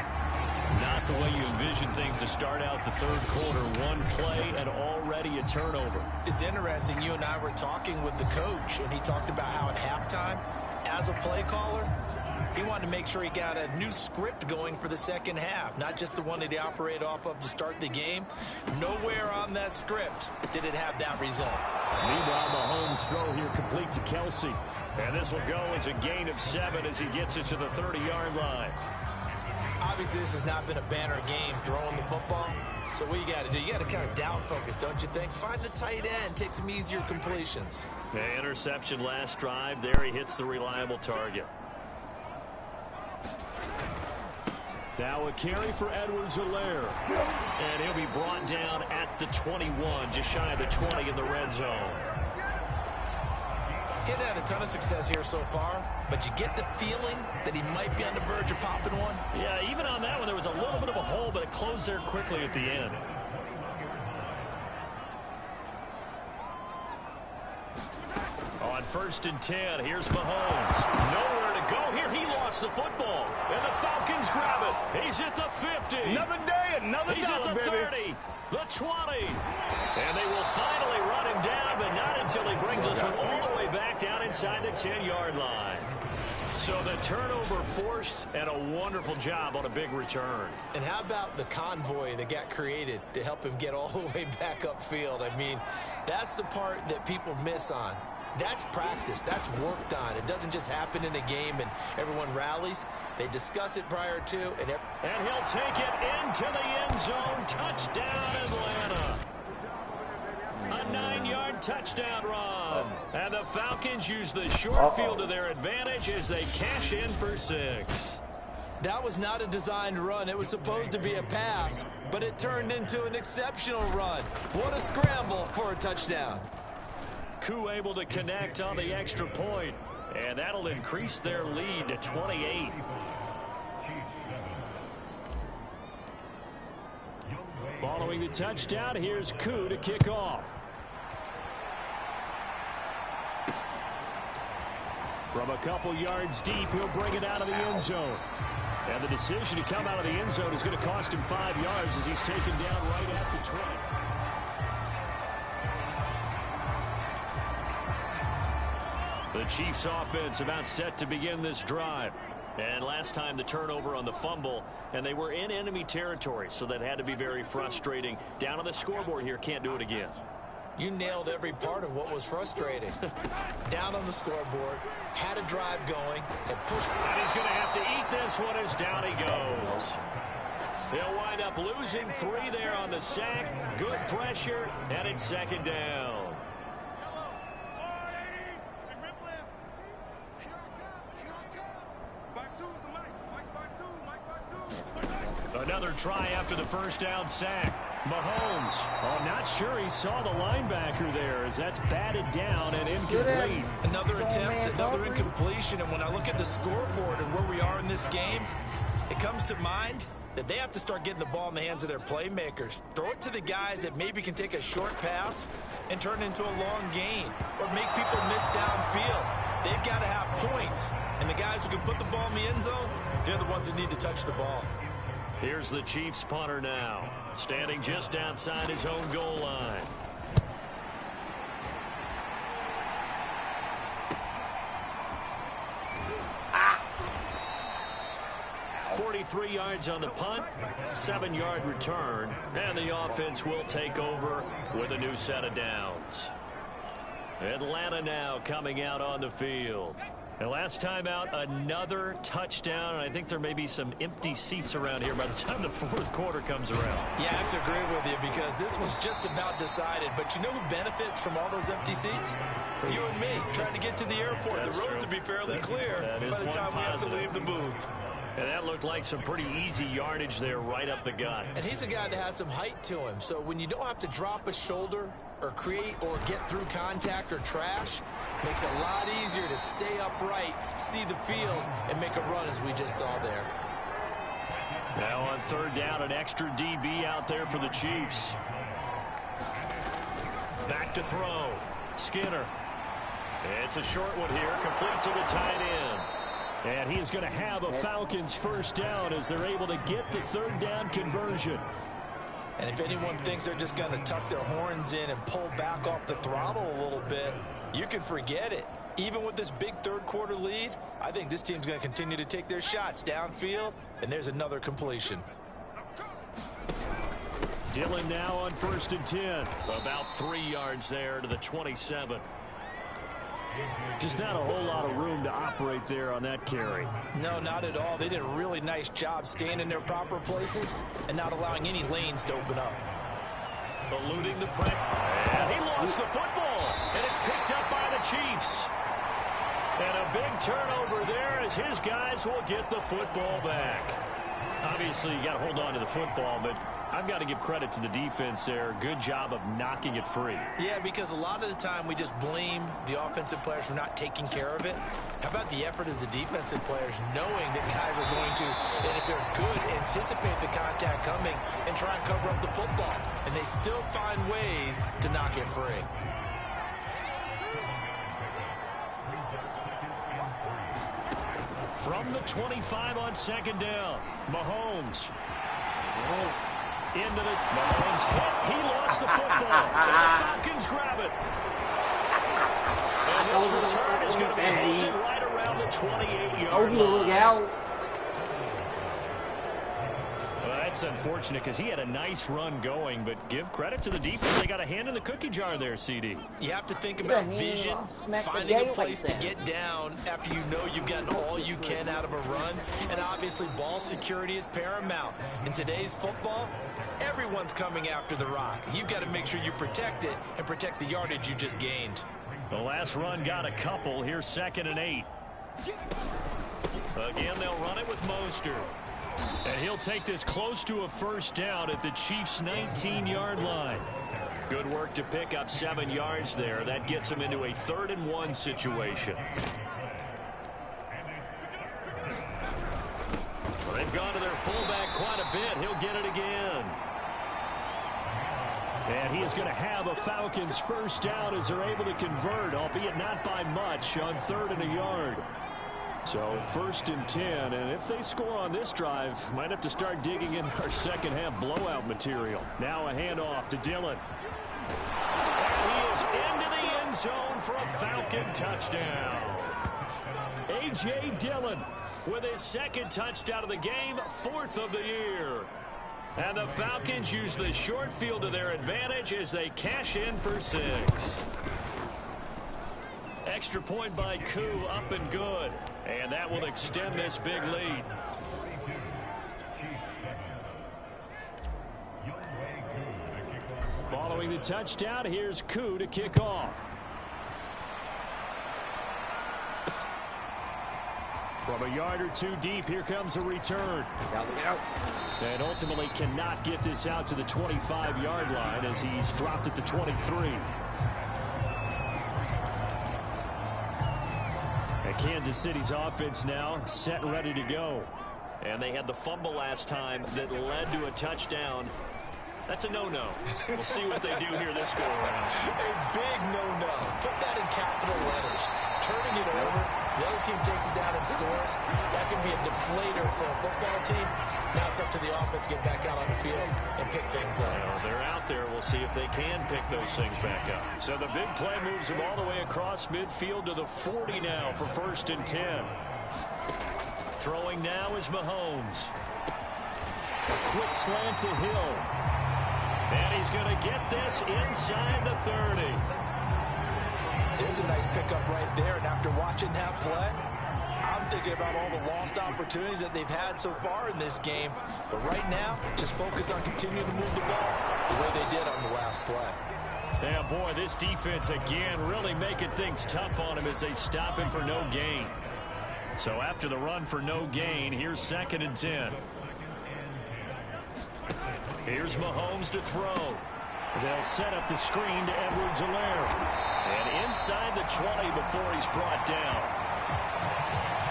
Not the way you envision things to start out the third quarter. One play and already a turnover. It's interesting. You and I were talking with the coach, and he talked about how at halftime, as a play caller, he wanted to make sure he got a new script going for the second half, not just the one that he operated off of to start the game. Nowhere on that script did it have that result. Meanwhile, Mahomes' throw here complete to Kelsey. And this will go as a gain of 7 as he gets it to the 30-yard line. Obviously, this has not been a banner game throwing the football. So what you got to do, you got to kind of down focus, don't you think? Find the tight end, take some easier completions. The interception last drive. There he hits the reliable target. Now a carry for Edwards-Helaire. And he'll be brought down at the 21, just shy of the 20 in the red zone. He hasn't had a ton of success here so far, but you get the feeling that he might be on the verge of popping one. Yeah, even on that one, there was a little bit of a hole, but it closed there quickly at the end. On 1st and 10, here's Mahomes. Nowhere to go here. He lost the football. And the Falcons grab it. He's at the 50. Another day, another He's dollar, at the 30, baby. the 20. And they will finally run him down, but not until he brings us one all the way back down inside the 10-yard line. So the turnover forced, and a wonderful job on a big return. And how about the convoy that got created to help him get all the way back upfield? I mean, that's the part that people miss on. That's practice. That's worked on. It doesn't just happen in a game and everyone rallies. They discuss it prior to. And he'll take it into the end zone. Touchdown, Atlanta. A 9-yard touchdown run. And the Falcons use the short field to their advantage as they cash in for 6. That was not a designed run. It was supposed to be a pass, but it turned into an exceptional run. What a scramble for a touchdown. Koo able to connect on the extra point, and that'll increase their lead to 28. Following the touchdown, here's Koo to kick off. From a couple yards deep, he'll bring it out of the end zone. And the decision to come out of the end zone is going to cost him 5 yards as he's taken down right at the 20. The Chiefs offense about set to begin this drive. And last time the turnover on the fumble, and they were in enemy territory, so that had to be very frustrating. Down on the scoreboard here, can't do it again. You nailed every part of what was frustrating. Down on the scoreboard, had a drive going, and pushed. And he's going to have to eat this one as down he goes. They'll wind up losing 3 there on the sack. Good pressure, and it's 2nd down. Another try after the first down sack. Mahomes. Oh, I'm not sure he saw the linebacker there as that's batted down and incomplete. Another attempt, another incompletion. And when I look at the scoreboard and where we are in this game, it comes to mind that they have to start getting the ball in the hands of their playmakers. Throw it to the guys that maybe can take a short pass and turn it into a long gain or make people miss downfield. They've got to have points. And the guys who can put the ball in the end zone, they're the ones that need to touch the ball. Here's the Chiefs punter now, standing just outside his own goal line. 43 yards on the punt, 7-yard return, and the offense will take over with a new set of downs. Atlanta now coming out on the field. And last time out, another touchdown, and I think there may be some empty seats around here by the time the fourth quarter comes around. Yeah, I have to agree with you because this was just about decided. But you know who benefits from all those empty seats? You and me, trying to get to the airport. That's the roads true. will be fairly clear by the time we have to leave the booth. And that looked like some pretty easy yardage there right up the gut. And he's a guy that has some height to him. So when you don't have to drop a shoulder or create or get through contact or trash, makes it a lot easier to stay upright, see the field, and make a run as we just saw there. Now on third down, an extra DB out there for the Chiefs. Back to throw. Skinner. It's a short one here, complete to the tight end. And he is going to have a Falcons first down as they're able to get the third down conversion. And if anyone thinks they're just going to tuck their horns in and pull back off the throttle a little bit, you can forget it. Even with this big third quarter lead, I think this team's going to continue to take their shots downfield, and there's another completion. Dillon now on 1st and 10. About 3 yards there to the 27. Just not a whole lot of room to operate there on that carry. No, not at all. They did a really nice job staying in their proper places and not allowing any lanes to open up. Eluding the pressure. And he lost the football. And it's picked up by the Chiefs. And a big turnover there as his guys will get the football back. Obviously, you got to hold on to the football, but I've got to give credit to the defense there. Good job of knocking it free. Yeah, because a lot of the time we just blame the offensive players for not taking care of it. How about the effort of the defensive players knowing that guys are going to, and if they're good, anticipate the contact coming and try and cover up the football. And they still find ways to knock it free. From the 25 on 2nd down, Mahomes. Into the Mahomes hit. He lost the football. And the Falcons grab it. And this return is going to be halted right around the 28-yard line. Well, that's unfortunate because he had a nice run going, but give credit to the defense. They got a hand in the cookie jar there, CD. You have to think about vision, finding a place to get down after you know you've gotten all you can out of a run, and obviously ball security is paramount. In today's football, everyone's coming after the rock. You've got to make sure you protect it and protect the yardage you just gained. The last run got a couple. Here's 2nd and 8. Again, they'll run it with Mostert. And he'll take this close to a first down at the Chiefs' 19-yard line. Good work to pick up 7 yards there. That gets him into a 3rd and 1 situation. Well, they've gone to their fullback quite a bit. He'll get it again. And he is going to have a Falcons first down as they're able to convert, albeit not by much, on 3rd and a yard. So 1st and 10, and if they score on this drive, might have to start digging in our second half blowout material. Now a handoff to Dillon. And he is into the end zone for a Falcon touchdown. A.J. Dillon with his 2nd touchdown of the game, 4th of the year. And the Falcons use the short field to their advantage as they cash in for 6. Extra point by Koo, up and good. And that will extend this big lead. Following the touchdown, here's Koo to kick off. From a yard or two deep, here comes a return. And ultimately cannot get this out to the 25-yard line as he's dropped at the 23. And Kansas City's offense now set and ready to go. And they had the fumble last time that led to a touchdown. That's a no-no. We'll see what they do here this go-around. A big no-no. Put that in capital letters. Turning it over, the other team takes it down and scores. That can be a deflator for a football team. Now it's up to the offense to get back out on the field and pick things up. Well, they're out there. We'll see if they can pick those things back up. So the big play moves them all the way across midfield to the 40 now for 1st and 10. Throwing now is Mahomes. A quick slant to Hill. And he's going to get this inside the 30. There's a nice pickup right there. And after watching that play, I'm thinking about all the lost opportunities that they've had so far in this game. But right now, just focus on continuing to move the ball the way they did on the last play. Yeah, boy, this defense again really making things tough on him as they stop him for no gain. So after the run for no gain, here's 2nd and 10. Here's Mahomes to throw. They'll set up the screen to Edwards-Helaire. And inside the 20 before he's brought down.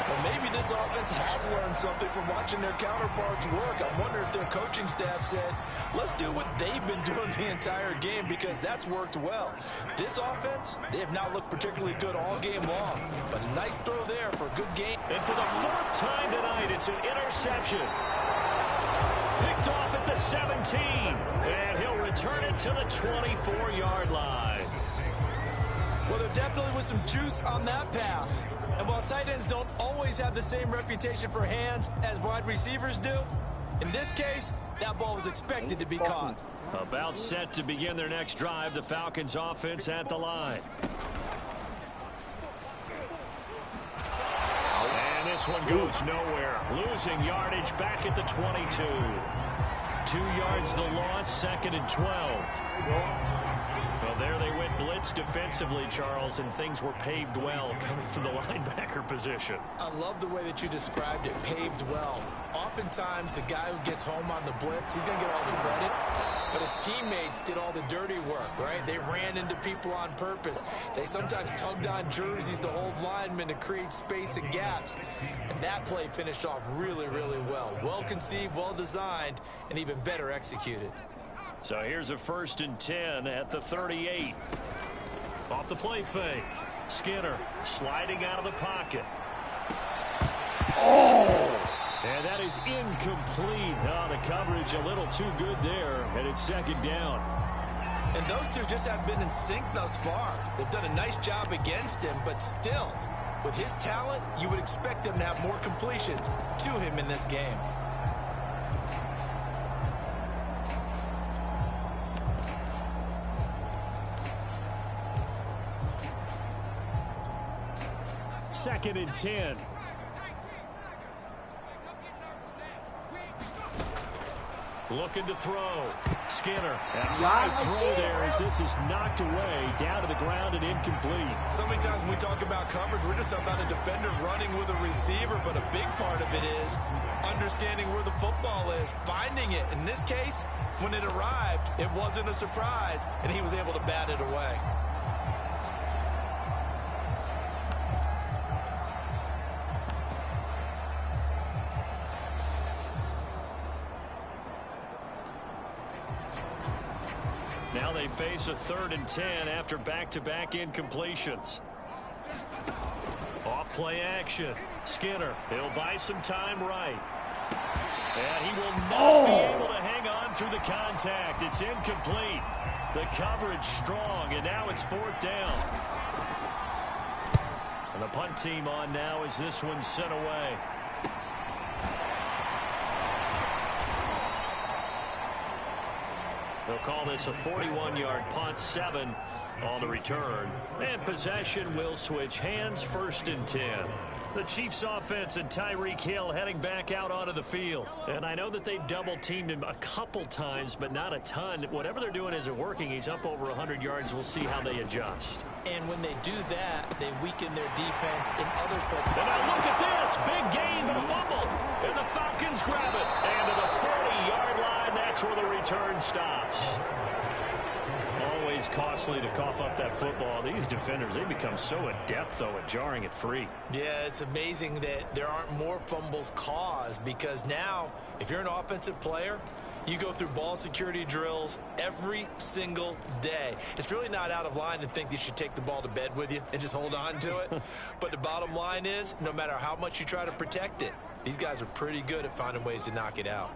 Well, maybe this offense has learned something from watching their counterparts work. I wonder if their coaching staff said, let's do what they've been doing the entire game because that's worked well. This offense, they have not looked particularly good all game long. But a nice throw there for a good game. And for the 4th time tonight, it's an interception. Picked off at the 17. And he'll return it to the 24-yard line. Well, there definitely was some juice on that pass. And while tight ends don't always have the same reputation for hands as wide receivers do, in this case, that ball was expected to be caught. About set to begin their next drive, the Falcons offense at the line. And this one goes nowhere. Losing yardage back at the 22. 2 yards the loss, 2nd and 12. Well, there they went blitz defensively, Charles, and things were paved well coming from the linebacker position. I love the way that you described it, paved well. Oftentimes, the guy who gets home on the blitz, he's going to get all the credit, but his teammates did all the dirty work, right? They ran into people on purpose. They sometimes tugged on jerseys to hold linemen to create space and gaps, and that play finished off really, really well. Well-conceived, well-designed, and even better executed. So here's a 1st and 10 at the 38. Off the play fake. Skinner sliding out of the pocket. Oh! And that is incomplete. Oh, the coverage a little too good there, and it's 2nd down. And those two just haven't been in sync thus far. They've done a nice job against him, but still, with his talent, you would expect them to have more completions to him in this game. Second and 10. Looking to throw. Skinner. And high throw there as this is knocked away down to the ground and incomplete. So many times when we talk about coverage, we're just talking about a defender running with a receiver, but a big part of it is understanding where the football is, finding it. In this case, when it arrived, it wasn't a surprise, and he was able to bat it away. Now they face a 3rd and 10 after back-to-back incompletions. Off play action. Skinner, he'll buy some time right. And he will not be able to hang on through the contact. It's incomplete. The coverage strong, and now it's 4th down. And the punt team on now as this one's sent away. They'll call this a 41-yard punt, 7 on the return. And possession will switch hands, 1st and 10. The Chiefs offense and Tyreek Hill heading back out onto the field. And I know that they've double-teamed him a couple times, but not a ton. Whatever they're doing isn't working. He's up over 100 yards. We'll see how they adjust. And when they do that, they weaken their defense in other places. And now look at this. Big gain, but a fumble. And the Falcons grab it. And to the 40-yard line, that's where the return stops. Always costly to cough up that football. These defenders, they become so adept, though, at jarring it free. Yeah, it's amazing that there aren't more fumbles caused, because now, if you're an offensive player, you go through ball security drills every single day. It's really not out of line to think that you should take the ball to bed with you and just hold on to it. But the bottom line is, no matter how much you try to protect it, these guys are pretty good at finding ways to knock it out.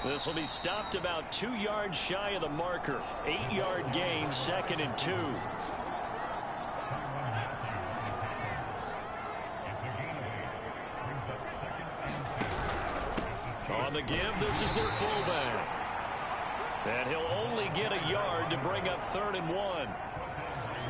This will be stopped about 2 yards shy of the marker. 8-yard gain, 2nd and 2. On the give, this is their fullback. And he'll only get a yard to bring up 3rd and 1.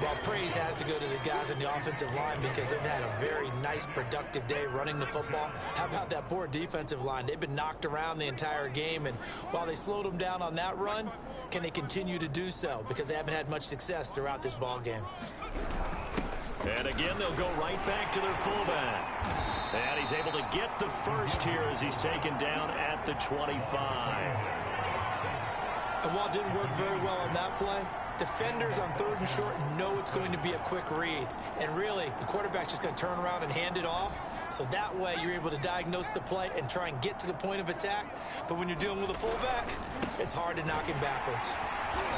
Well, praise has to go to the guys on the offensive line because they've had a very nice, productive day running the football. How about that poor defensive line? They've been knocked around the entire game, and while they slowed them down on that run, can they continue to do so? Because they haven't had much success throughout this ball game. And again, they'll go right back to their fullback. And he's able to get the first here as he's taken down at the 25. And while it didn't work very well on that play, defenders on 3rd and short know it's going to be a quick read. And really, the quarterback's just going to turn around and hand it off. So that way, you're able to diagnose the play and try and get to the point of attack. But when you're dealing with a fullback, it's hard to knock him backwards.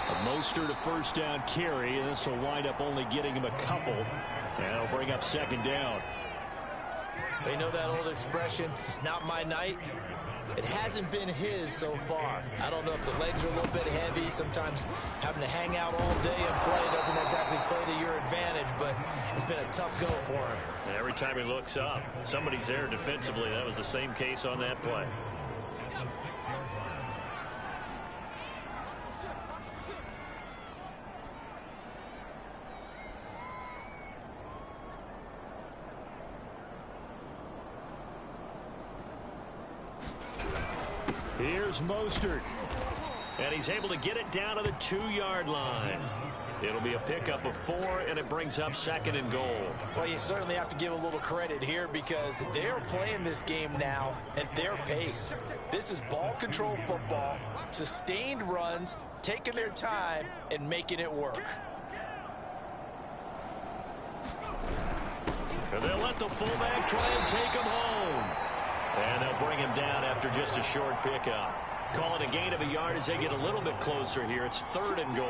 A Mostert a 1st down carry, and this will wind up only getting him a couple. And it'll bring up 2nd down. They know that old expression, it's not my night. It hasn't been his so far. I don't know if the legs are a little bit heavy. Sometimes having to hang out all day and play doesn't exactly play to your advantage, but it's been a tough go for him. And every time he looks up, somebody's there defensively. That was the same case on that play. Here's Mostert. And he's able to get it down to the 2-yard line. It'll be a pickup of 4, and it brings up 2nd and goal. Well, you certainly have to give a little credit here because they're playing this game now at their pace. This is ball control football, sustained runs, taking their time, and making it work. And they'll let the fullback try and take him home. And they'll bring him down after just a short pickup. Call it a gain of a yard as they get a little bit closer here. It's 3rd and goal.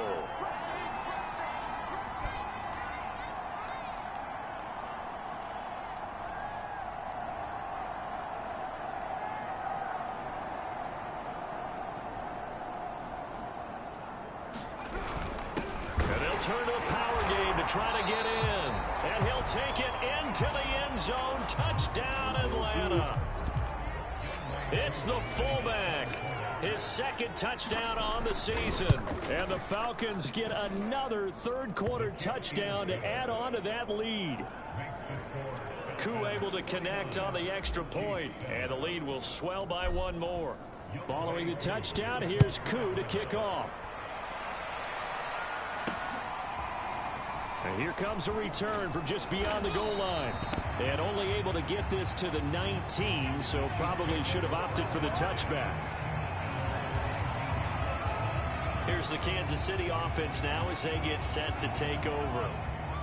And they'll turn to a power game to try to get in. And he'll take it into the end zone. Touchdown, Atlanta. It's the fullback. His 2nd touchdown on the season. And the Falcons get another 3rd-quarter touchdown to add on to that lead. Koo able to connect on the extra point. And the lead will swell by 1 more. Following the touchdown, here's Koo to kick off. And here comes a return from just beyond the goal line. And only able to get this to the 19, so probably should have opted for the touchback. Here's the Kansas City offense now as they get set to take over.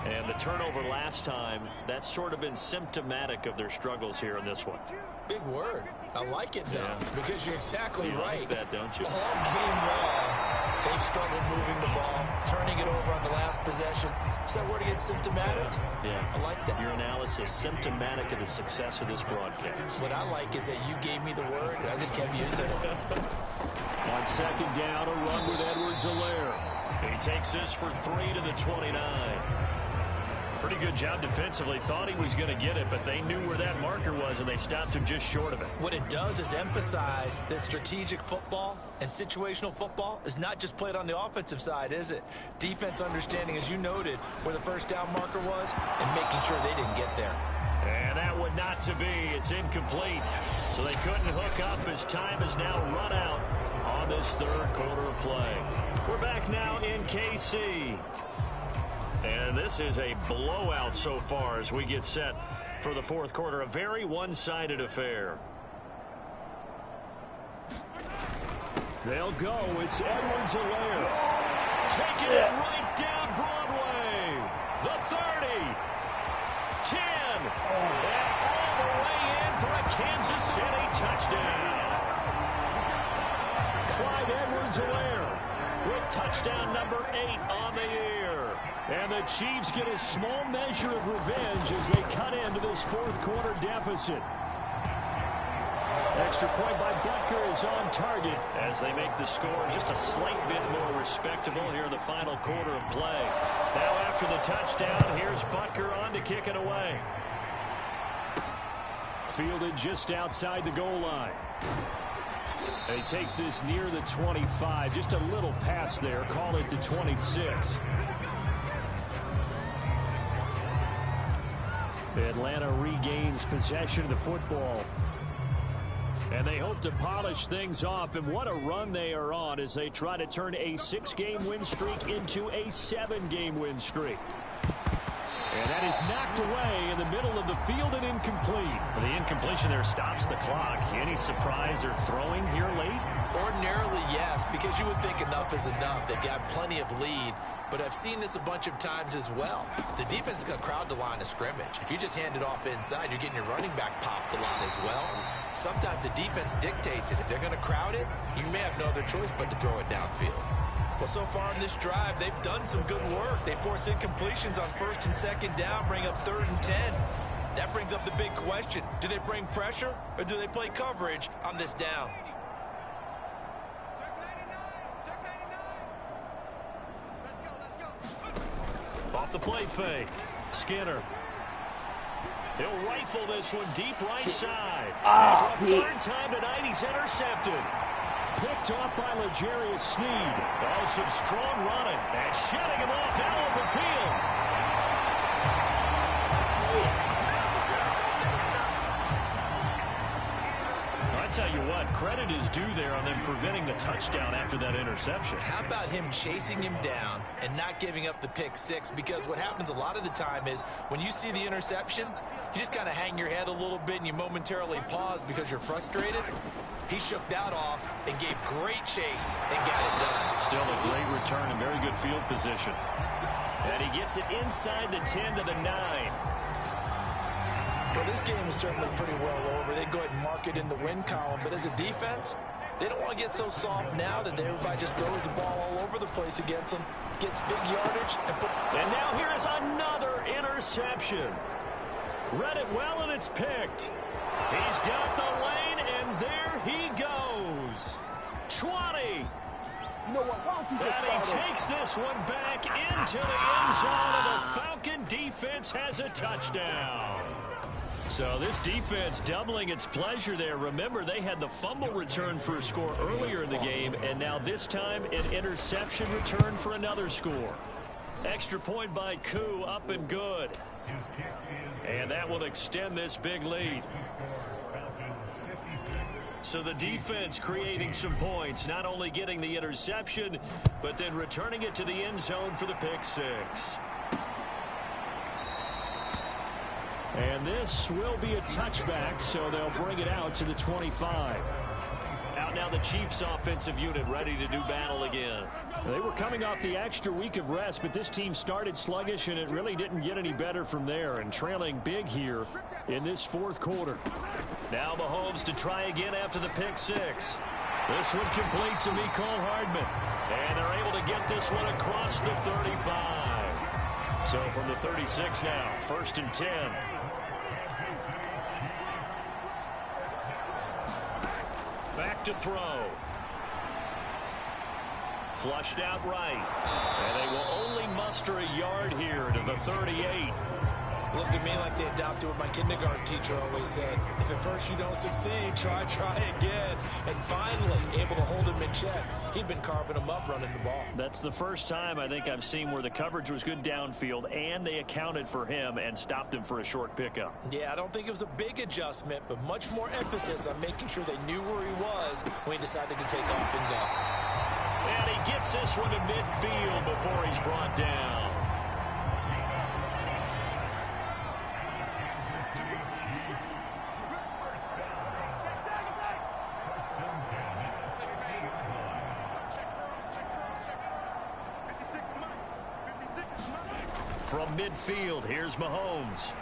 And the turnover last time, that's sort of been symptomatic of their struggles here in this one. Big word. I like it, though, because you're exactly right. Like that, don't you? All game long, they've struggled moving the ball, turning it over on the last possession. Is that word again, symptomatic? Yeah. I like that. Your analysis, symptomatic of the success of this broadcast. What I like is that you gave me the word, and I just kept using it. On 2nd down, a run with Edwards-Helaire. He takes this for 3 to the 29. Pretty good job defensively. Thought he was going to get it, but they knew where that marker was, and they stopped him just short of it. What it does is emphasize that strategic football and situational football is not just played on the offensive side, is it? Defense understanding, as you noted, where the first down marker was and making sure they didn't get there. And that would not to be. It's incomplete. So they couldn't hook up as time is now run out on this third quarter of play. We're back now in KC. And this is a blowout so far as we get set for the fourth quarter. A very one-sided affair. They'll go. It's Edwards-Helaire. Taking it right down Broadway. The 30. 10. And all the way in for a Kansas City touchdown. Clyde Edwards-Helaire with touchdown number 8 on the year. And the Chiefs get a small measure of revenge as they cut into this fourth quarter deficit. Extra point by Butker is on target as they make the score just a slight bit more respectable here in the final quarter of play. Now after the touchdown, here's Butker on to kick it away. Fielded just outside the goal line. And he takes this near the 25, just a little pass there, call it the 26. Atlanta regains possession of the football. And they hope to polish things off. And what a run they are on as they try to turn a 6-game win streak into a 7-game win streak. And that is knocked away in the middle of the field and incomplete. The incompletion there stops the clock. Any surprise or throwing here late? Ordinarily, yes, because you would think enough is enough. They've got plenty of lead. But I've seen this a bunch of times as well. The defense is going to crowd the line of scrimmage. If you just hand it off inside, you're getting your running back popped a lot as well. Sometimes the defense dictates it. If they're going to crowd it, you may have no other choice but to throw it downfield. Well, so far in this drive, they've done some good work. They force incompletions on 1st and 2nd down, bring up 3rd and 10. That brings up the big question. Do they bring pressure or do they play coverage on this down? Off the play fake. Skinner. He'll rifle this one deep right side. And for a 3rd time tonight, he's intercepted. Picked off by L'Jarius Sneed. Oh, some strong running. And shutting him off now over the field. I tell you what, credit is due there on them preventing the touchdown after that interception. How about him chasing him down and not giving up the pick six? Because what happens a lot of the time is when you see the interception, you just kind of hang your head a little bit and you momentarily pause because you're frustrated. He shook that off and gave great chase and got it done. Still a great return and very good field position. And he gets it inside the 10 to the 9. Well, this game is certainly pretty well over. They go ahead and mark it in the win column. But as a defense, they don't want to get so soft now that everybody just throws the ball all over the place against them, gets big yardage. And now here is another interception. Read it well, and it's picked. He's got the lane, and there he goes. 20. You know what? Why don't you just and he takes this one back into the end zone, and the Falcon defense has a touchdown. So this defense doubling its pleasure there. Remember, they had the fumble return for a score earlier in the game, and now this time an interception return for another score. Extra point by Koo, up and good. And that will extend this big lead. So the defense creating some points, not only getting the interception, but then returning it to the end zone for the pick six. And this will be a touchback, so they'll bring it out to the 25. Out now the Chiefs offensive unit ready to do battle again. They were coming off the extra week of rest, but this team started sluggish, and it really didn't get any better from there, and trailing big here in this fourth quarter. Now Mahomes to try again after the pick six. This one complete to Mecole Hardman. And they're able to get this one across the 35. So from the 36 now, 1st and 10. Back to throw. Flushed out right. And they will only extra yard here to the 38. Looked to me like they adopted what my kindergarten teacher always said. If at first you don't succeed, try again. And finally, able to hold him in check. He'd been carving him up running the ball. That's the first time I think I've seen where the coverage was good downfield and they accounted for him and stopped him for a short pickup. Yeah, I don't think it was a big adjustment, but much more emphasis on making sure they knew where he was when he decided to take off and go. And he gets this one to midfield before he's brought down. From midfield, here's Mahomes.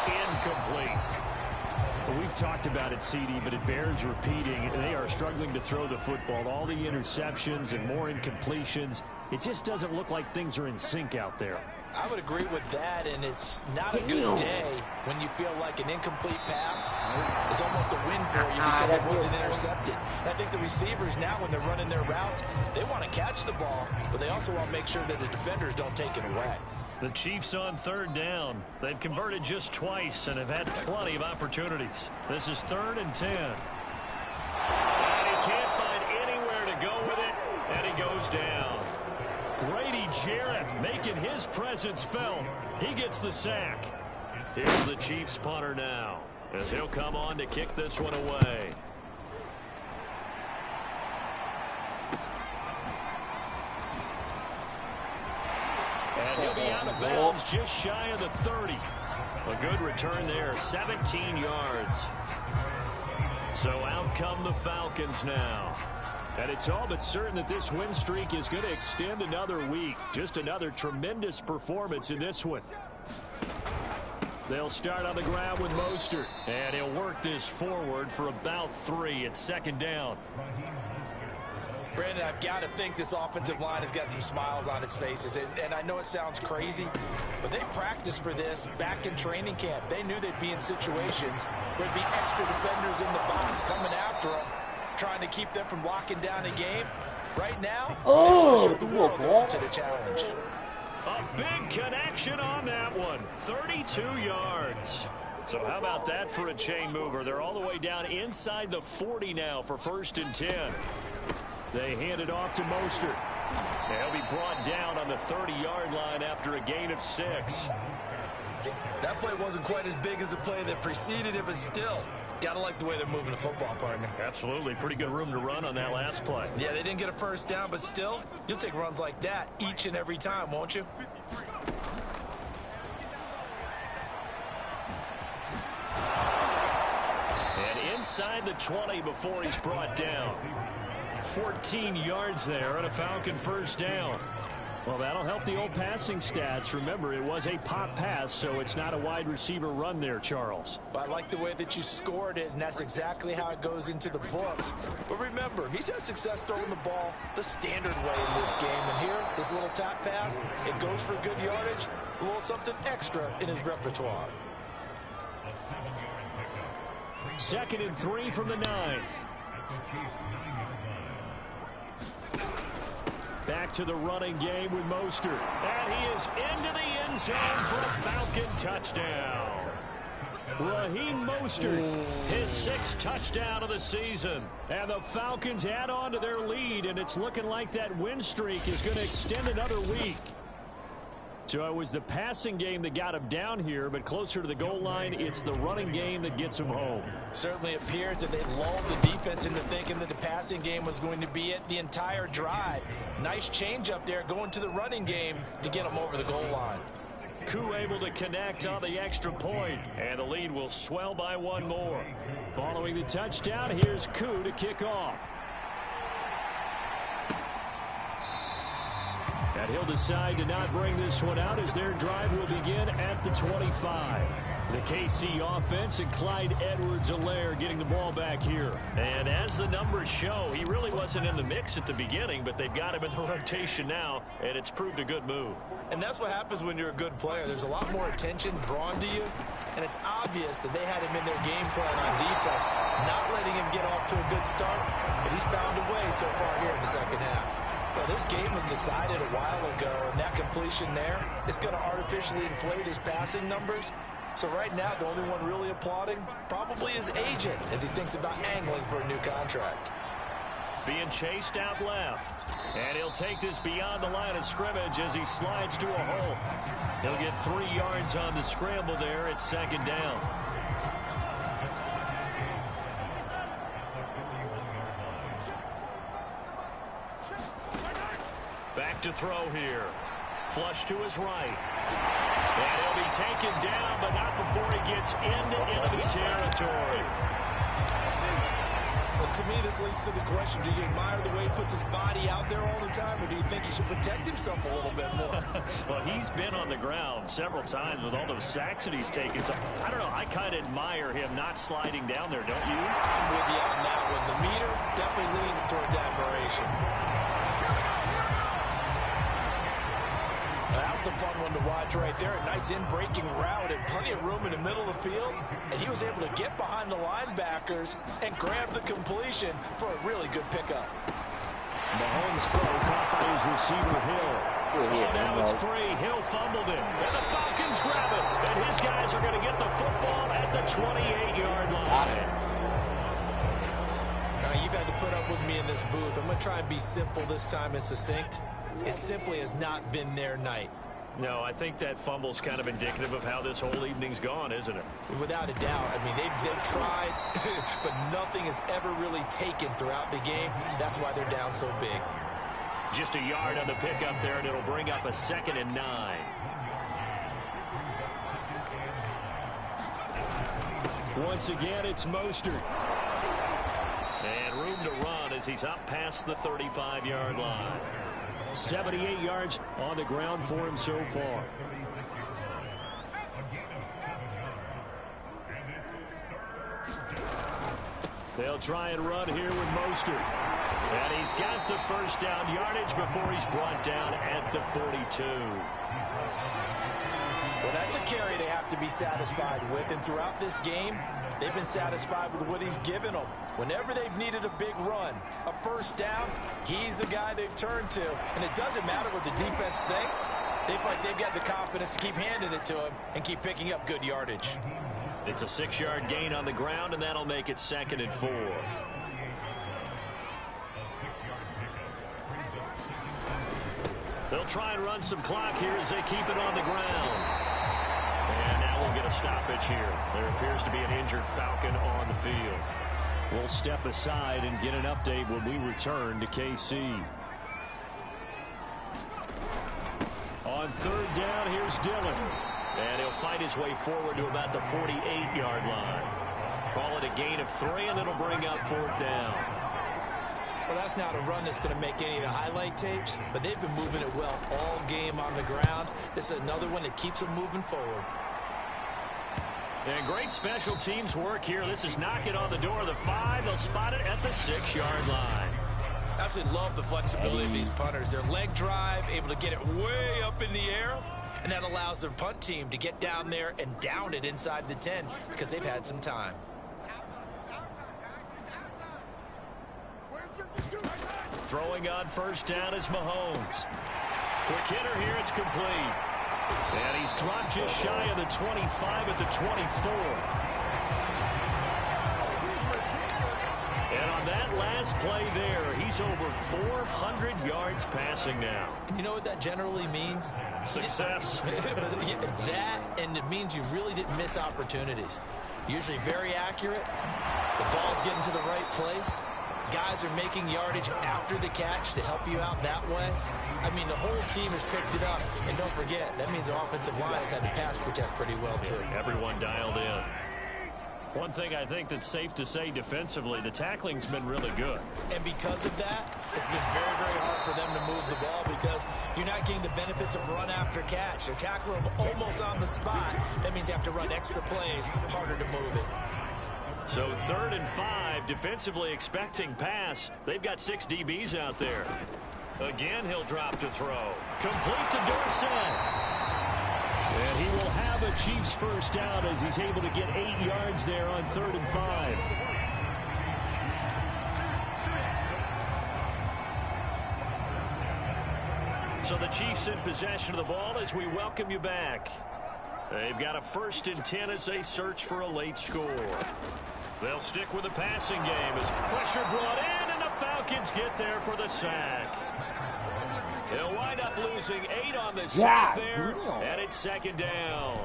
Incomplete. Well, we've talked about it, CD, but it bears repeating. They are struggling to throw the football. All the interceptions and more incompletions. It just doesn't look like things are in sync out there. I would agree with that, and it's not a good day when you feel like an incomplete pass is almost a win for you because it wasn't intercepted. And I think the receivers now, when they're running their routes, they want to catch the ball, but they also want to make sure that the defenders don't take it away. The Chiefs on third down. They've converted just twice and have had plenty of opportunities. This is 3rd and 10. And he can't find anywhere to go with it, and he goes down. Grady Jarrett making his presence felt. He gets the sack. Here's the Chiefs punter now as he'll come on to kick this one away. And he'll be out of bounds just shy of the 30. A good return there, 17 yards. So out come the Falcons now. And it's all but certain that this win streak is going to extend another week. Just another tremendous performance in this one. They'll start on the ground with Mostert. And he'll work this forward for about 3 at 2nd down. Brandon, I've got to think this offensive line has got some smiles on its faces. And I know it sounds crazy, but they practiced for this back in training camp. They knew they'd be in situations where there'd be extra defenders in the box coming after them, trying to keep them from locking down a game. Right now, the world up to the challenge. A big connection on that one. 32 yards. So how about that for a chain mover? They're all the way down inside the 40 now for 1st and 10. They hand it off to Mostert. They'll be brought down on the 30-yard line after a gain of 6. That play wasn't quite as big as the play that preceded it, but still, gotta like the way they're moving the football, partner. Absolutely. Pretty good room to run on that last play. Yeah, they didn't get a first down, but still, you'll take runs like that each and every time, won't you? And inside the 20 before he's brought down. 14 yards there on a Falcon 1st down. Well, that'll help the old passing stats. Remember, it was a pop pass, so it's not a wide receiver run there, Charles. I like the way that you scored it, and that's exactly how it goes into the books. But remember, he's had success throwing the ball the standard way in this game. And here, this little tap pass, it goes for good yardage, a little something extra in his repertoire. 2nd and 3 from the 9. Back to the running game with Mostert. And he is into the end zone for a Falcon touchdown. Raheem Mostert, his 6th touchdown of the season. And the Falcons add on to their lead, and it's looking like that win streak is going to extend another week. So it was the passing game that got him down here, but closer to the goal line, it's the running game that gets him home. Certainly appears that they lulled the defense into thinking that the passing game was going to be it the entire drive. Nice change up there going to the running game to get him over the goal line. Koo able to connect on the extra point, and the lead will swell by 1 more. Following the touchdown, here's Koo to kick off. And he'll decide to not bring this one out as their drive will begin at the 25. The KC offense and Clyde Edwards-Helaire getting the ball back here. And as the numbers show, he really wasn't in the mix at the beginning, but they've got him in the rotation now, and it's proved a good move. And that's what happens when you're a good player. There's a lot more attention drawn to you, and it's obvious that they had him in their game plan on defense, not letting him get off to a good start, but he's found a way so far here in the 2nd half. Well, this game was decided a while ago, and that completion there is going to artificially inflate his passing numbers. So right now, the only one really applauding probably his agent as he thinks about angling for a new contract. Being chased out left. And he'll take this beyond the line of scrimmage as he slides to a hole. He'll get 3 yards on the scramble there at 2nd down. Back to throw here. Flush to his right. And he'll be taken down, but not before he gets into enemy territory. Well, to me, this leads to the question, do you admire the way he puts his body out there all the time, or do you think he should protect himself a little bit more? Well, he's been on the ground several times with all those sacks that he's taken. So, I don't know, I kind of admire him not sliding down there, don't you? I'm with you on that one. The meter definitely leans towards admiration. That was a fun one to watch right there. A nice in-breaking route and plenty of room in the middle of the field. And he was able to get behind the linebackers and grab the completion for a really good pickup. Mahomes throw caught by his receiver, Hill. Now it's free. Hill fumbled it. And the Falcons grab it. And his guys are going to get the football at the 28-yard line. Now, you've had to put up with me in this booth. I'm going to try and be simple this time and succinct. It simply has not been their night. No, I think that fumble's kind of indicative of how this whole evening's gone, isn't it? Without a doubt. I mean, they've tried, but nothing has ever really taken throughout the game. That's why they're down so big. Just a yard on the pickup there, and it'll bring up a 2nd and 9. Once again, it's Mostert. And room to run as he's up past the 35-yard line. 78 yards on the ground for him so far. They'll try and run here with Mostert. And he's got the first down yardage before he's brought down at the 42. Well, that's a carry they have to be satisfied with. And throughout this game, they've been satisfied with what he's given them. Whenever they've needed a big run, a first down, he's the guy they've turned to. And it doesn't matter what the defense thinks. They feel like they've got the confidence to keep handing it to him and keep picking up good yardage. It's a 6-yard gain on the ground, and that'll make it 2nd and 4. They'll try and run some clock here as they keep it on the ground. And now we'll get a stoppage here. There appears to be an injured Falcon on the field. We'll step aside and get an update when we return to KC. On 3rd down, here's Dillon. And he'll fight his way forward to about the 48-yard line. Call it a gain of 3, and it'll bring up 4th down. Well, that's not a run that's going to make any of the highlight tapes, but they've been moving it well all game on the ground. This is another one that keeps them moving forward. And great special teams work here. This is knocking on the door of the 5. They'll spot it at the 6-yard line. Absolutely love the flexibility of these punters. Their leg drive, able to get it way up in the air, and that allows their punt team to get down there and down it inside the 10 because they've had some time. Throwing on 1st down is Mahomes. Quick hitter here, it's complete. And he's dropped just shy of the 25 at the 24. And on that last play there, he's over 400 yards passing now. You know what that generally means? Success. That, and it means you really didn't miss opportunities. Usually very accurate. The ball's getting to the right place. Guys are making yardage after the catch to help you out that way. I mean, the whole team has picked it up. And don't forget, that means the offensive line has had to pass protect pretty well, too. Everyone dialed in. One thing I think that's safe to say defensively, the tackling's been really good. And because of that, it's been very, very hard for them to move the ball because you're not getting the benefits of run after catch. They're tackling them almost on the spot. That means you have to run extra plays, harder to move it. So 3rd and 5, defensively expecting pass. They've got 6 DBs out there. Again, he'll drop to throw. Complete to Dorsett. And he will have a Chiefs first down as he's able to get 8 yards there on 3rd and 5. So the Chiefs in possession of the ball as we welcome you back. They've got a 1st and 10 as they search for a late score. They'll stick with the passing game as pressure brought in, and the Falcons get there for the sack. They'll wind up losing 8 on the sack there, and it's 2nd down.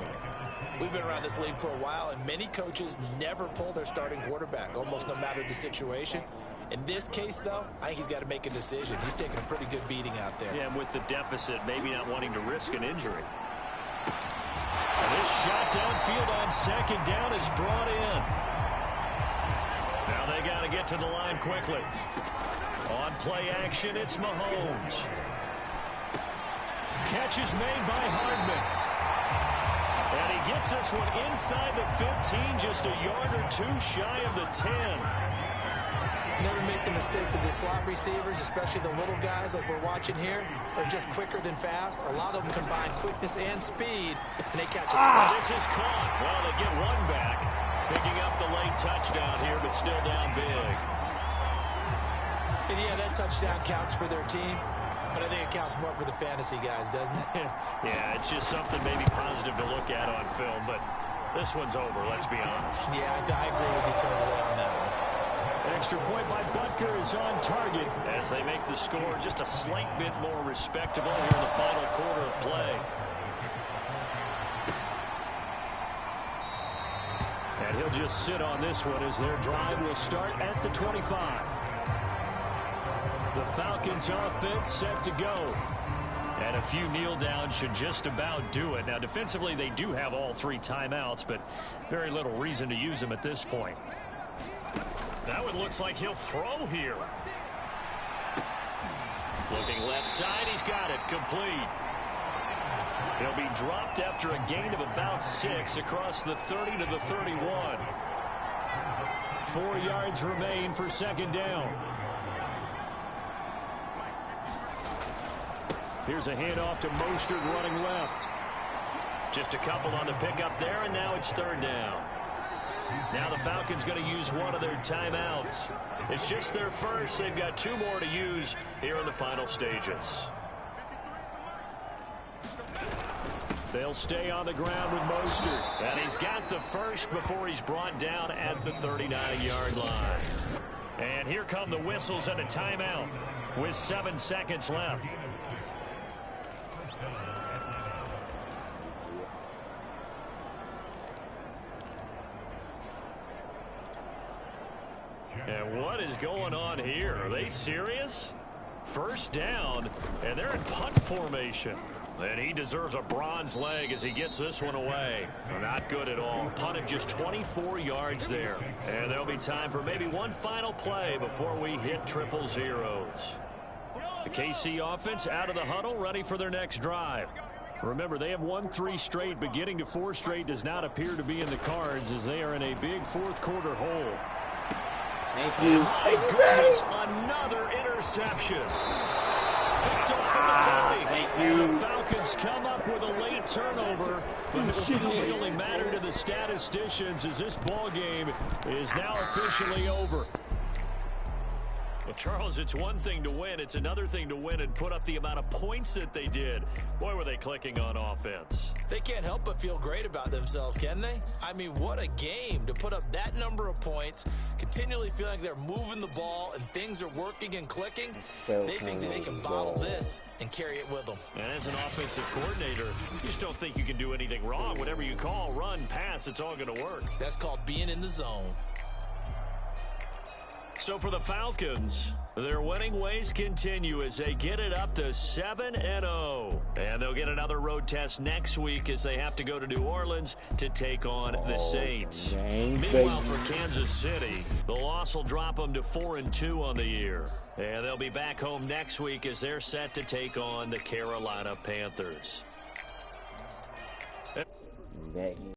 We've been around this league for a while, and many coaches never pull their starting quarterback, almost no matter the situation. In this case, though, I think he's got to make a decision. He's taking a pretty good beating out there. Yeah, and with the deficit, maybe not wanting to risk an injury. And this shot downfield on 2nd down is brought in. Now they got to get to the line quickly. On play action, it's Mahomes. Catch is made by Hardman. And he gets this one inside the 15, just a yard or 2 shy of the 10. Never make the mistake that the slot receivers, especially the little guys like we're watching here, are just quicker than fast. A lot of them combine quickness and speed, and they catch it. This is caught. Well, they get one back, picking up the late touchdown here, but still down big. And yeah, that touchdown counts for their team, but I think it counts more for the fantasy guys, doesn't it? Yeah, it's just something maybe positive to look at on film, but this one's over, let's be honest. Yeah, I agree with you totally on that one. Extra point by Butker is on target as they make the score just a slight bit more respectable here in the final quarter of play. And he'll just sit on this one as their drive will start at the 25. The Falcons offense set to go. And a few kneel downs should just about do it. Now defensively they do have all 3 timeouts, but very little reason to use them at this point. That one looks like he'll throw here. Looking left side, he's got it complete. He'll be dropped after a gain of about 6 across the 30 to the 31. 4 yards remain for 2nd down. Here's a handoff to Mostert running left. Just a couple on the pickup there, and now it's 3rd down. Now the Falcons going to use one of their timeouts. It's just their first. They've got 2 more to use here in the final stages. They'll stay on the ground with Mostert. And he's got the first before he's brought down at the 39-yard line. And here come the whistles and a timeout with 7 seconds left. And what is going on here? Are they serious? 1st down, and they're in punt formation. And he deserves a bronze leg as he gets this one away. Not good at all. Punt of just 24 yards there. And there'll be time for maybe one final play before we hit triple zeros. The KC offense out of the huddle, ready for their next drive. Remember, they have won 3 straight, but getting to 4 straight does not appear to be in the cards as they are in a big 4th quarter hole. Thank you. My goodness, another interception. Picked off at the 40. Thank And you. the Falcons come up with a late turnover, but it will probably only matter to the statisticians as this ball game is now officially over. Well, Charles, it's one thing to win. It's another thing to win and put up the amount of points that they did. Boy, were they clicking on offense. They can't help but feel great about themselves, can they? I mean, what a game to put up that number of points, continually feeling like they're moving the ball and things are working and clicking. They think that they can bottle this and carry it with them. And as an offensive coordinator, you just don't think you can do anything wrong. Whatever you call, run, pass, it's all going to work. That's called being in the zone. So for the Falcons, their winning ways continue as they get it up to 7-0. And they'll get another road test next week as they have to go to New Orleans to take on the Saints. Meanwhile, for Kansas City, the loss will drop them to 4-2 on the year. And they'll be back home next week as they're set to take on the Carolina Panthers.